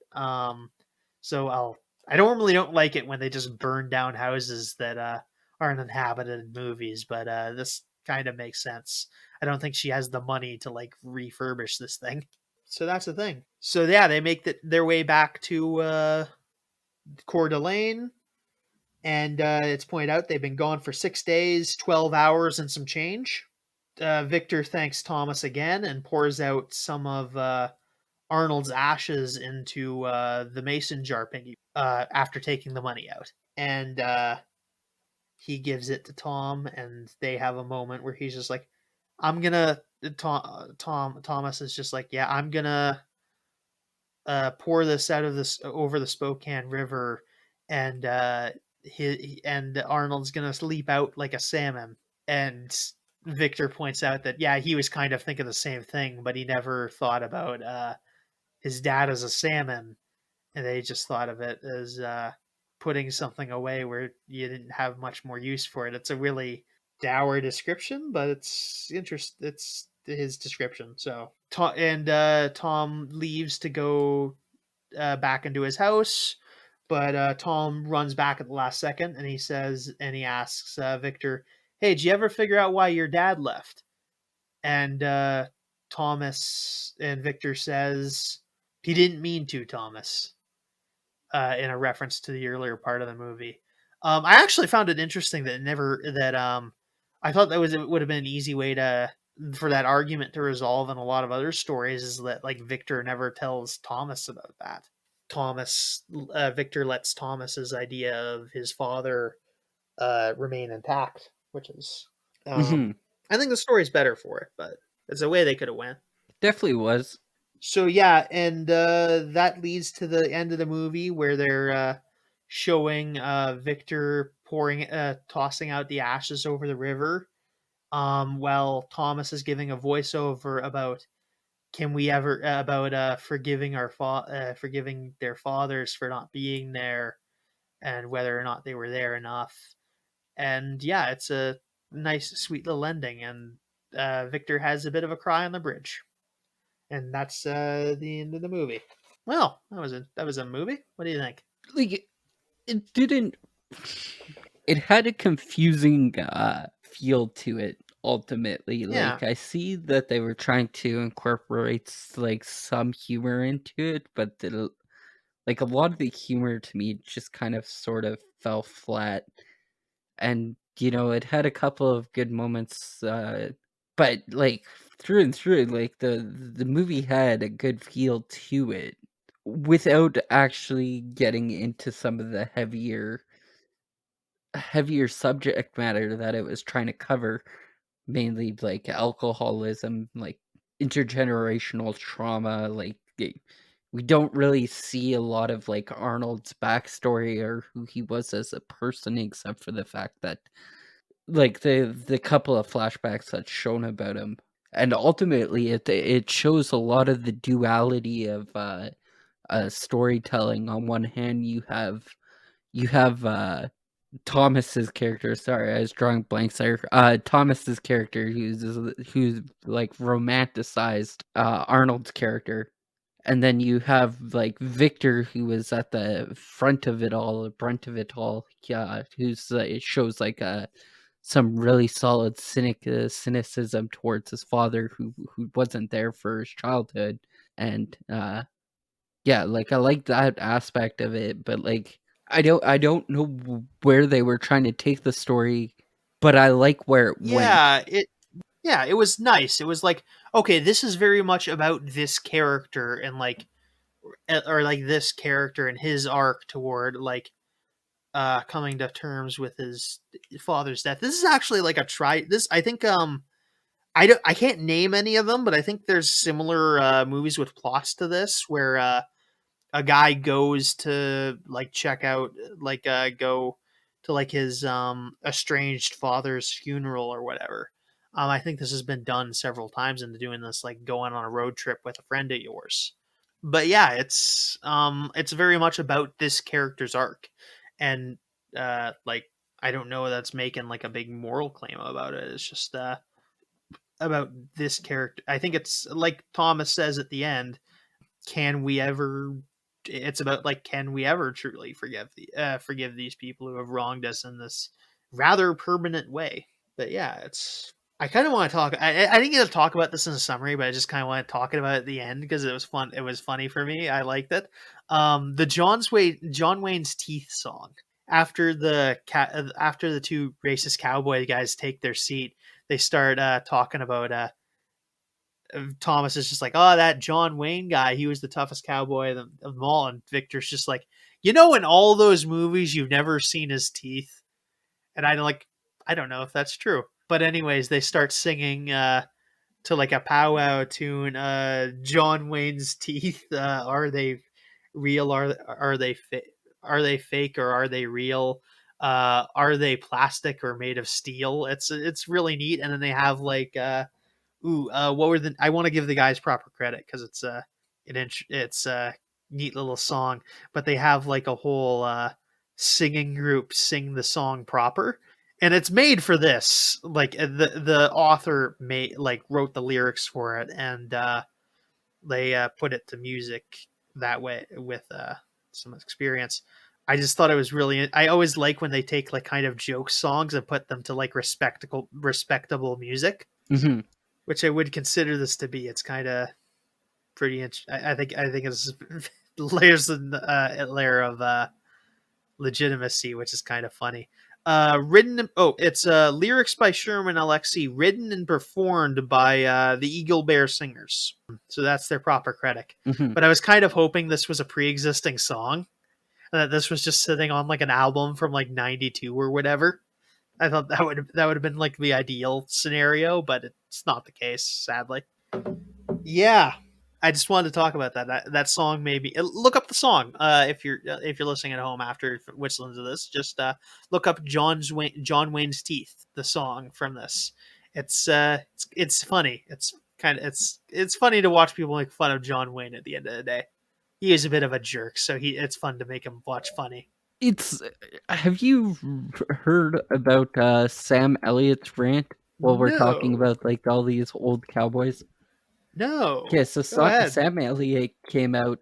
So I normally don't like it when they just burn down houses that aren't inhabited in movies, but this kind of makes sense. I don't think she has the money to like refurbish this thing. So that's the thing. So yeah, they make their way back to Coeur d'Alene, and it's pointed out they've been gone for 6 days, 12 hours, and some change. Victor thanks Thomas again and pours out some of Arnold's ashes into the mason jar pinky after taking the money out. And he gives it to Tom, and they have a moment where he's just like, I'm gonna Thomas is just like, yeah, I'm gonna pour this out of this over the Spokane River, and Arnold's gonna leap out like a salmon. And Victor points out that yeah, he was kind of thinking the same thing, but he never thought about his dad as a salmon, and they just thought of it as putting something away where you didn't have much more use for it. It's a really dour description, but it's his description. So Tom leaves to go back into his house, but Tom runs back at the last second, and he asks Victor, "Hey, did you ever figure out why your dad left?" And Thomas and Victor says he didn't mean to, Thomas, in a reference to the earlier part of the movie. I actually found it interesting that I thought it would have been an easy way to for that argument to resolve in a lot of other stories is that like Victor never tells Thomas about that. Victor lets Thomas's idea of his father remain intact, which is Hmm. I think the story's better for it, but it's a way they could have went. Definitely was. So yeah, and that leads to the end of the movie where they're showing Victor tossing out the ashes over the river, while Thomas is giving a voiceover about can we ever about forgiving their fathers for not being there and whether or not they were there enough. And yeah, it's a nice, sweet little ending, and Victor has a bit of a cry on the bridge, and that's the end of the movie. Well, that was a movie. What do you think? Like, it didn't. It had a confusing feel to it. Ultimately, Yeah, like I see that they were trying to incorporate like some humor into it, but like a lot of the humor to me just kind of sort of fell flat. And it had a couple of good moments, but like through and through, like the movie had a good feel to it without actually getting into some of the heavier subject matter that it was trying to cover, mainly like alcoholism, like intergenerational trauma. Like we don't really see a lot of like Arnold's backstory or who he was as a person, except for the fact that like the couple of flashbacks that's shown about him, and ultimately it shows a lot of the duality of storytelling. On one hand, you have Thomas's character. Sorry, I was drawing blanks there. Thomas's character, who's like romanticized Arnold's character, and then you have like Victor, who is at the front of it all, the brunt of it all. Yeah, it shows like some really solid cynicism towards his father, who wasn't there for his childhood, and yeah, like I like that aspect of it, but like I don't know where they were trying to take the story, but I like where it went. it was nice. It was like, okay, this is very much about this character and like or like this character and his arc toward like coming to terms with his father's death. This is actually like a try this I think I can't name any of them, but I think there's similar movies with plots to this where a guy goes to like check out like go to like his estranged father's funeral or whatever. I think this has been done several times into doing this like going on a road trip with a friend of yours. But yeah, it's very much about this character's arc, and like I don't know that's making like a big moral claim about it. It's just about this character. I think it's like Thomas says at the end, can we ever it's about like can we ever truly forgive these people who have wronged us in this rather permanent way. But yeah, it's I kind of want to talk. I didn't get to talk about this in a summary, but I just kind of want to talk about it at the end because it was fun. It was funny for me. I liked it. The John Wayne's Teeth song after the two racist cowboy guys take their seat, they start talking about Thomas is just like, oh, that John Wayne guy, he was the toughest cowboy of them all. And Victor's just like, in all those movies, you've never seen his teeth. And I don't know if that's true. But anyways, they start singing to like a powwow tune. John Wayne's teeth, are they real? Are they fake or are they real? Are they plastic or made of steel? It's really neat. And then they have like what were the? I want to give the guys proper credit because it's a neat little song, but they have like a whole singing group sing the song proper, and it's made for this. Like the author made like wrote the lyrics for it, and they put it to music that way with some experience. I just thought it was really. I always like when they take like kind of joke songs and put them to like respectable music, Hmm. which I would consider this to be. It's kind of pretty. I think it's layers a layer of legitimacy, which is kind of funny. It's lyrics by Sherman Alexie, written and performed by the Eagle Bear Singers. So that's their proper credit. Mhm. But I was kind of hoping this was a pre-existing song, and that this was just sitting on like an album from like '92 or whatever. I thought that would have been like the ideal scenario, but it's not the case, sadly. Yeah, I just wanted to talk about that. That song, maybe look up the song if you're listening at home after whistling to this. Just look up John Wayne's Teeth, the song from this. It's funny. It's funny to watch people make fun of John Wayne at the end of the day. He is a bit of a jerk, so it's fun to make him watch funny. It's have you heard about Sam Elliott's rant while we're talking No, about like all these old cowboys? Okay, no, so go ahead. Sam Elliott came out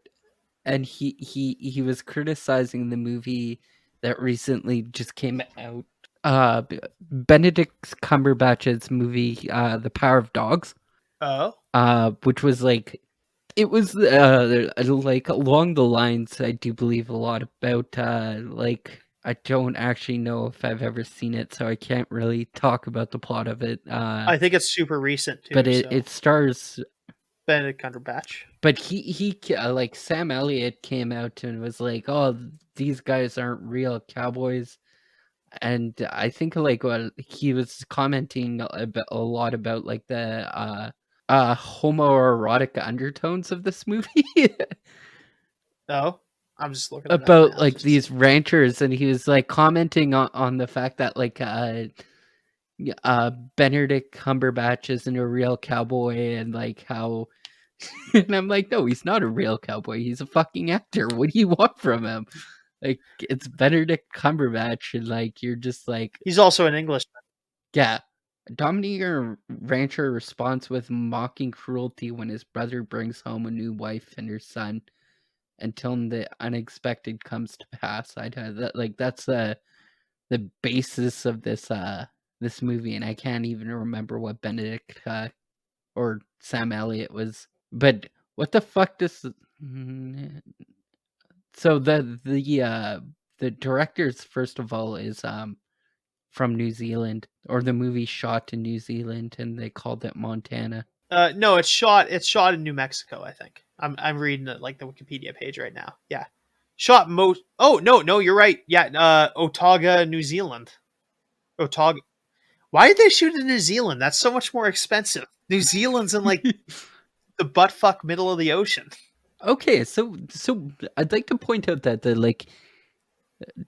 and he was criticizing the movie that recently just came out. Benedict Cumberbatch's movie, The Power of Dogs, Oh, which was like it was like along the lines I do believe a lot about like I don't actually know if I've ever seen it, so I can't really talk about the plot of it. I think it's super recent But too. So it stars Benedict Cumberbatch. but like Sam Elliott came out and was like, "Oh, these guys aren't real cowboys." And I think like what he was commenting a lot about like the homoerotic undertones of this movie. Oh, I'm just looking it up About now. like Just to these see. ranchers, and he was like commenting on the fact that like Benedict Cumberbatch isn't a real cowboy, and like how and I'm like, no, he's not a real cowboy. He's a fucking actor. What do you want from him? Like, it's Benedict Cumberbatch, and like, you're just like, He's also an Englishman. yeah. Domineer rancher responds with mocking cruelty when his brother brings home a new wife and her son until the unexpected comes to pass. That's the basis of this movie, and I can't even remember what Benedict or Sam Elliott was. But what the fuck does so the directors first of all is from New Zealand, or the movie shot in New Zealand, and they called it Montana. No, it's shot in New Mexico. I think I'm reading like the Wikipedia page right now. Yeah, shot most. Oh no, you're right. Yeah, Otago, New Zealand. Otago. Why did they shoot in New Zealand? That's so much more expensive. New Zealand's in like the buttfuck middle of the ocean. Okay, so I'd like to point out that the like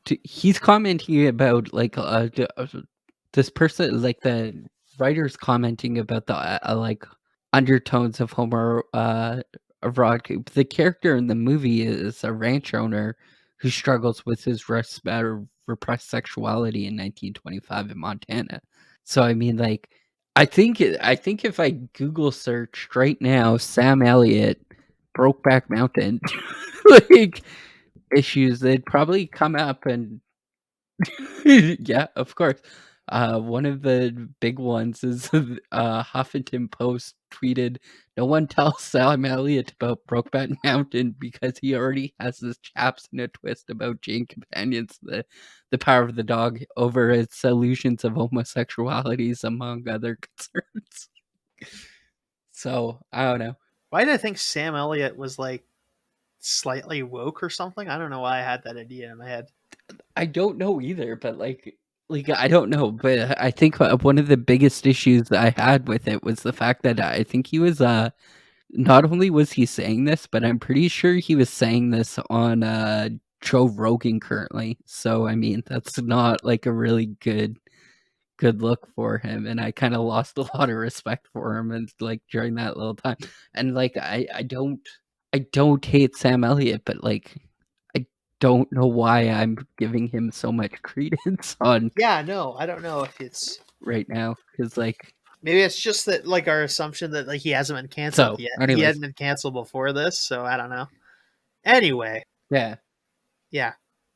he's commenting about like this person, like the writer's commenting about the like undertones of Homer erotic. The character in the movie is a ranch owner who struggles with his repressed sexuality in 1925 in Montana. So I mean, like, I think if I Google searched right now, Sam Elliott, Brokeback Mountain, like issues, they'd probably come up and yeah, of course. One of the big ones is Huffington Post tweeted, "No one tells Sam Elliott about Brokeback Mountain because he already has this chaps in a twist about Jane Companion's the Power of the Dog over its illusions of homosexualities, among other concerns." So I don't know. Why did I think Sam Elliott was like slightly woke or something? I don't know why I had that idea in my head. I don't know either, but like I don't know, but I think one of the biggest issues that I had with it was the fact that I think he was not only was he saying this, but I'm pretty sure he was saying this on Joe Rogan currently. So I mean, that's not like a really good look for him, and I kind of lost a lot of respect for him and like during that little time. And like I don't hate Sam Elliott, but like I don't know why I'm giving him so much credence on Yeah, no, I don't know if it's right now, because like maybe it's just that like our assumption that like he hasn't been canceled so yet. He anyways, hadn't been canceled before this, so I don't know. Anyway, yeah. yeah.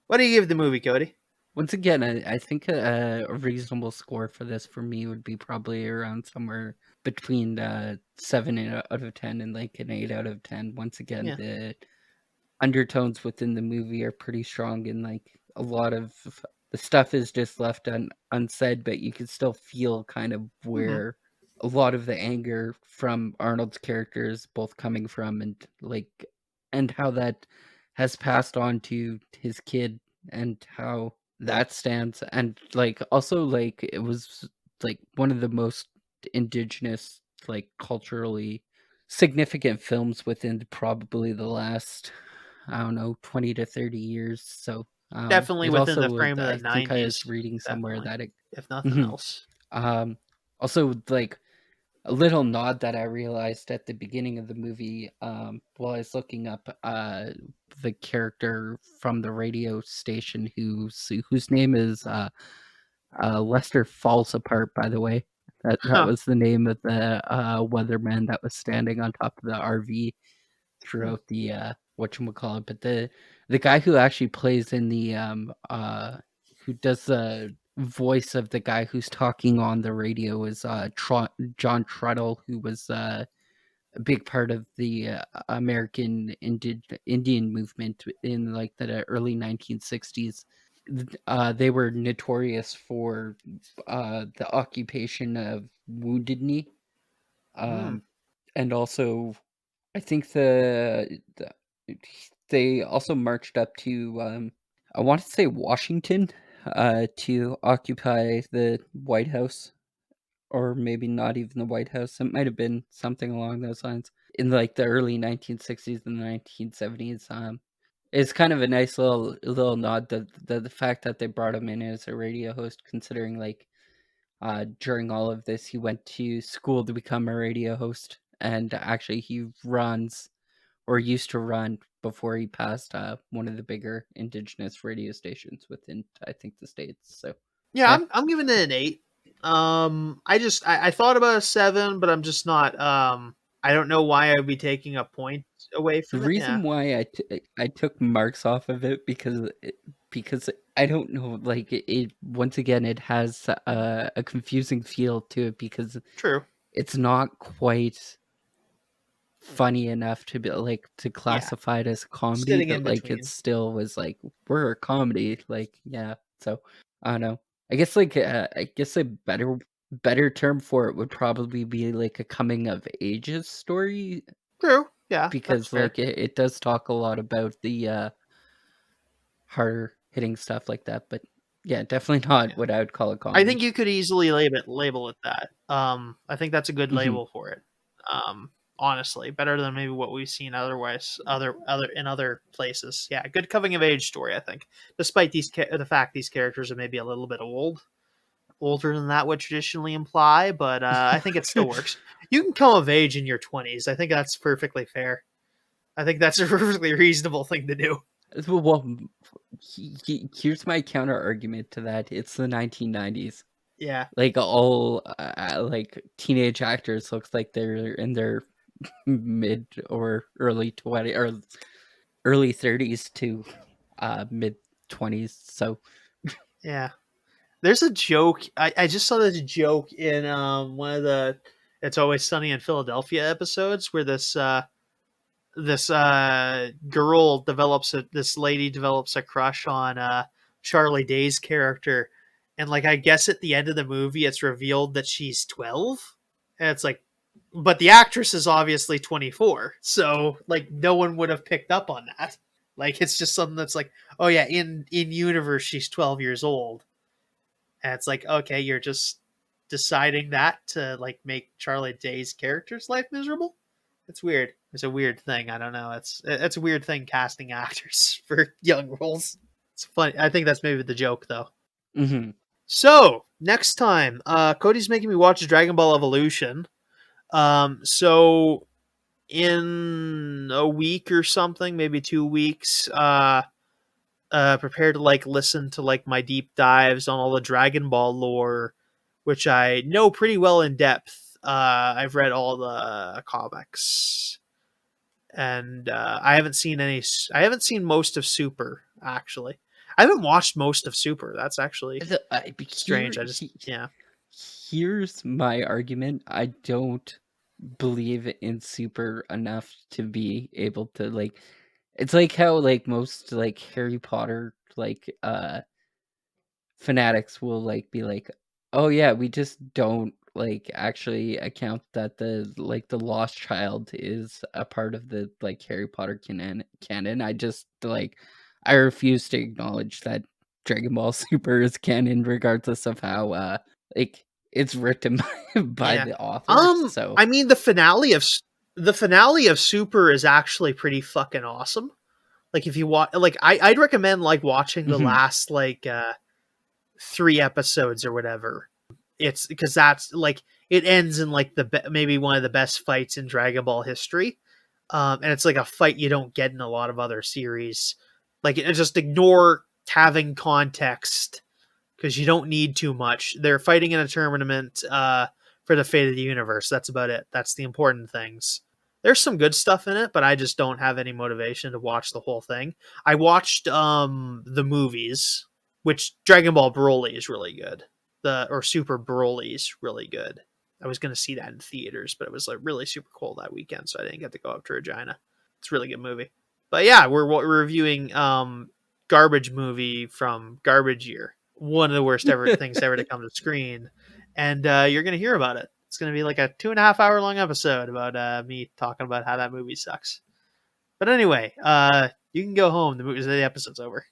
What do you give the movie, Cody? Once again, I think a reasonable score for this for me would be probably around somewhere between 7 out of 10 and like an 8 out of 10. Once again, Yeah. the undertones within the movie are pretty strong, and like a lot of the stuff is just left unsaid, but you can still feel kind of Hmm. where a lot of the anger from Arnold's character is both coming from, and and how that has passed on to his kid, and how that stands, and also it was one of the most indigenous, culturally significant films within probably the last, I don't know, 20 to 30 years. So Definitely it within the also, frame of the I think I was 90s. reading somewhere Definitely, that it if nothing Mhm. else. um also, a little nod that I realized at the beginning of the movie, while I was looking up the character from the radio station whose name is Lester Falls Apart, by the way. That Huh. was the name of the weatherman that was standing on top of the RV Hmm. throughout the whatchamacallit. But the guy who actually plays in the who does the voice of the guy who's talking on the radio is John Treadle, who was a big part of the American Indian movement in the early 1960s. They were notorious for the occupation of Wounded Knee, Hmm. um, and also I think they also marched up to, I want to say Washington, to occupy the White House, or maybe not even the White House. It might have been something along those lines in the early 1960s and the 1970s. It's kind of a nice little nod, the fact that they brought him in as a radio host, considering during all of this he went to school to become a radio host, and actually he runs, or used to run before he passed, one of the bigger indigenous radio stations within, I think, the States. So Yeah, yeah, I'm giving it an 8. I thought about a 7, but I'm just not. I don't know why I'd be taking a point away the from it. Yeah, reason why I took marks off of it, because I don't know, it once again, it has a confusing feel to it, because true. it's not quite funny enough to be to Yeah, classify it as a comedy, sitting in but it between. still was we're a comedy, yeah. So I don't know. I guess a better term for it would probably be like a coming of ages story, True. Yeah, that's because fair. it does talk a lot about the harder hitting stuff like that. But yeah, definitely not Yeah. what I would call a I think comedy. you could easily label it that. I think that's a good Hmm. label for it. Um, honestly, better than maybe what we've seen otherwise, other in other places. Yeah, good coming of age story. I think, despite the fact these characters are maybe a little bit older than that would traditionally imply, but I think it still works. You can come of age in your 20s. I think that's perfectly fair. I think that's a perfectly reasonable thing to do. Well, here's my counter argument to that. It's the 1990s. Yeah, All teenage actors looks like they're in their mid or early 20 or early 30s to mid 20s. So yeah. There's a joke. I just saw this joke in one of the "It's Always Sunny in Philadelphia" episodes where this girl this lady develops a crush on Charlie Day's character, and like I guess at the end of the movie it's revealed that she's 12, and it's like, but the actress is obviously 24, so like no one would have picked up on that. Like it's just something that's like, oh yeah, in universe she's 12 years old, and it's like, okay, you're just deciding that to like make Charlie Day's character's life miserable. It's weird. It's a weird thing. I don't know. It's a weird thing casting actors for young roles. It's funny. I think that's maybe the joke though. mhm. So next time, Cody's making me watch Dragon Ball Evolution. So in a week or something, maybe 2 weeks, prepare to like listen to like my deep dives on all the Dragon Ball lore, which I know pretty well in depth. I've read all the comics, and I haven't seen any. I haven't seen most of Super actually. I haven't watched most of Super. That's actually strange. I just yeah. Here's my argument. I don't believe in Super enough to be able to it's like how most Harry Potter fanatics will like be like, oh yeah, we just don't like actually account that the lost child is a part of the like Harry Potter canon. I just like I refuse to acknowledge that Dragon Ball Super is canon regardless of how like it's written by Yeah. the authors. So I mean, the finale of Super is actually pretty fucking awesome. Like if you watch, like I'd recommend like watching the mhm. last like 3 episodes or whatever. It's because that's like it ends in like maybe one of the best fights in Dragon Ball history, and it's like a fight you don't get in a lot of other series. Like just ignore having context because you don't need too much. They're fighting in a tournament for the fate of the universe. That's about it. That's the important things. There's some good stuff in it, but I just don't have any motivation to watch the whole thing. I watched the movies, which Dragon Ball Broly is really good. Or Super Broly is really good. I was gonna see that in theaters, but it was like really super cold that weekend, so I didn't get to go up to Regina. It's a really good movie. But yeah, we're reviewing Garbage Movie from Garbage Year, one of the worst ever things ever to come to screen, and you're gonna hear about it. It's gonna be like a 2.5 hour long episode about me talking about how that movie sucks. But anyway, you can go home. The episode's over.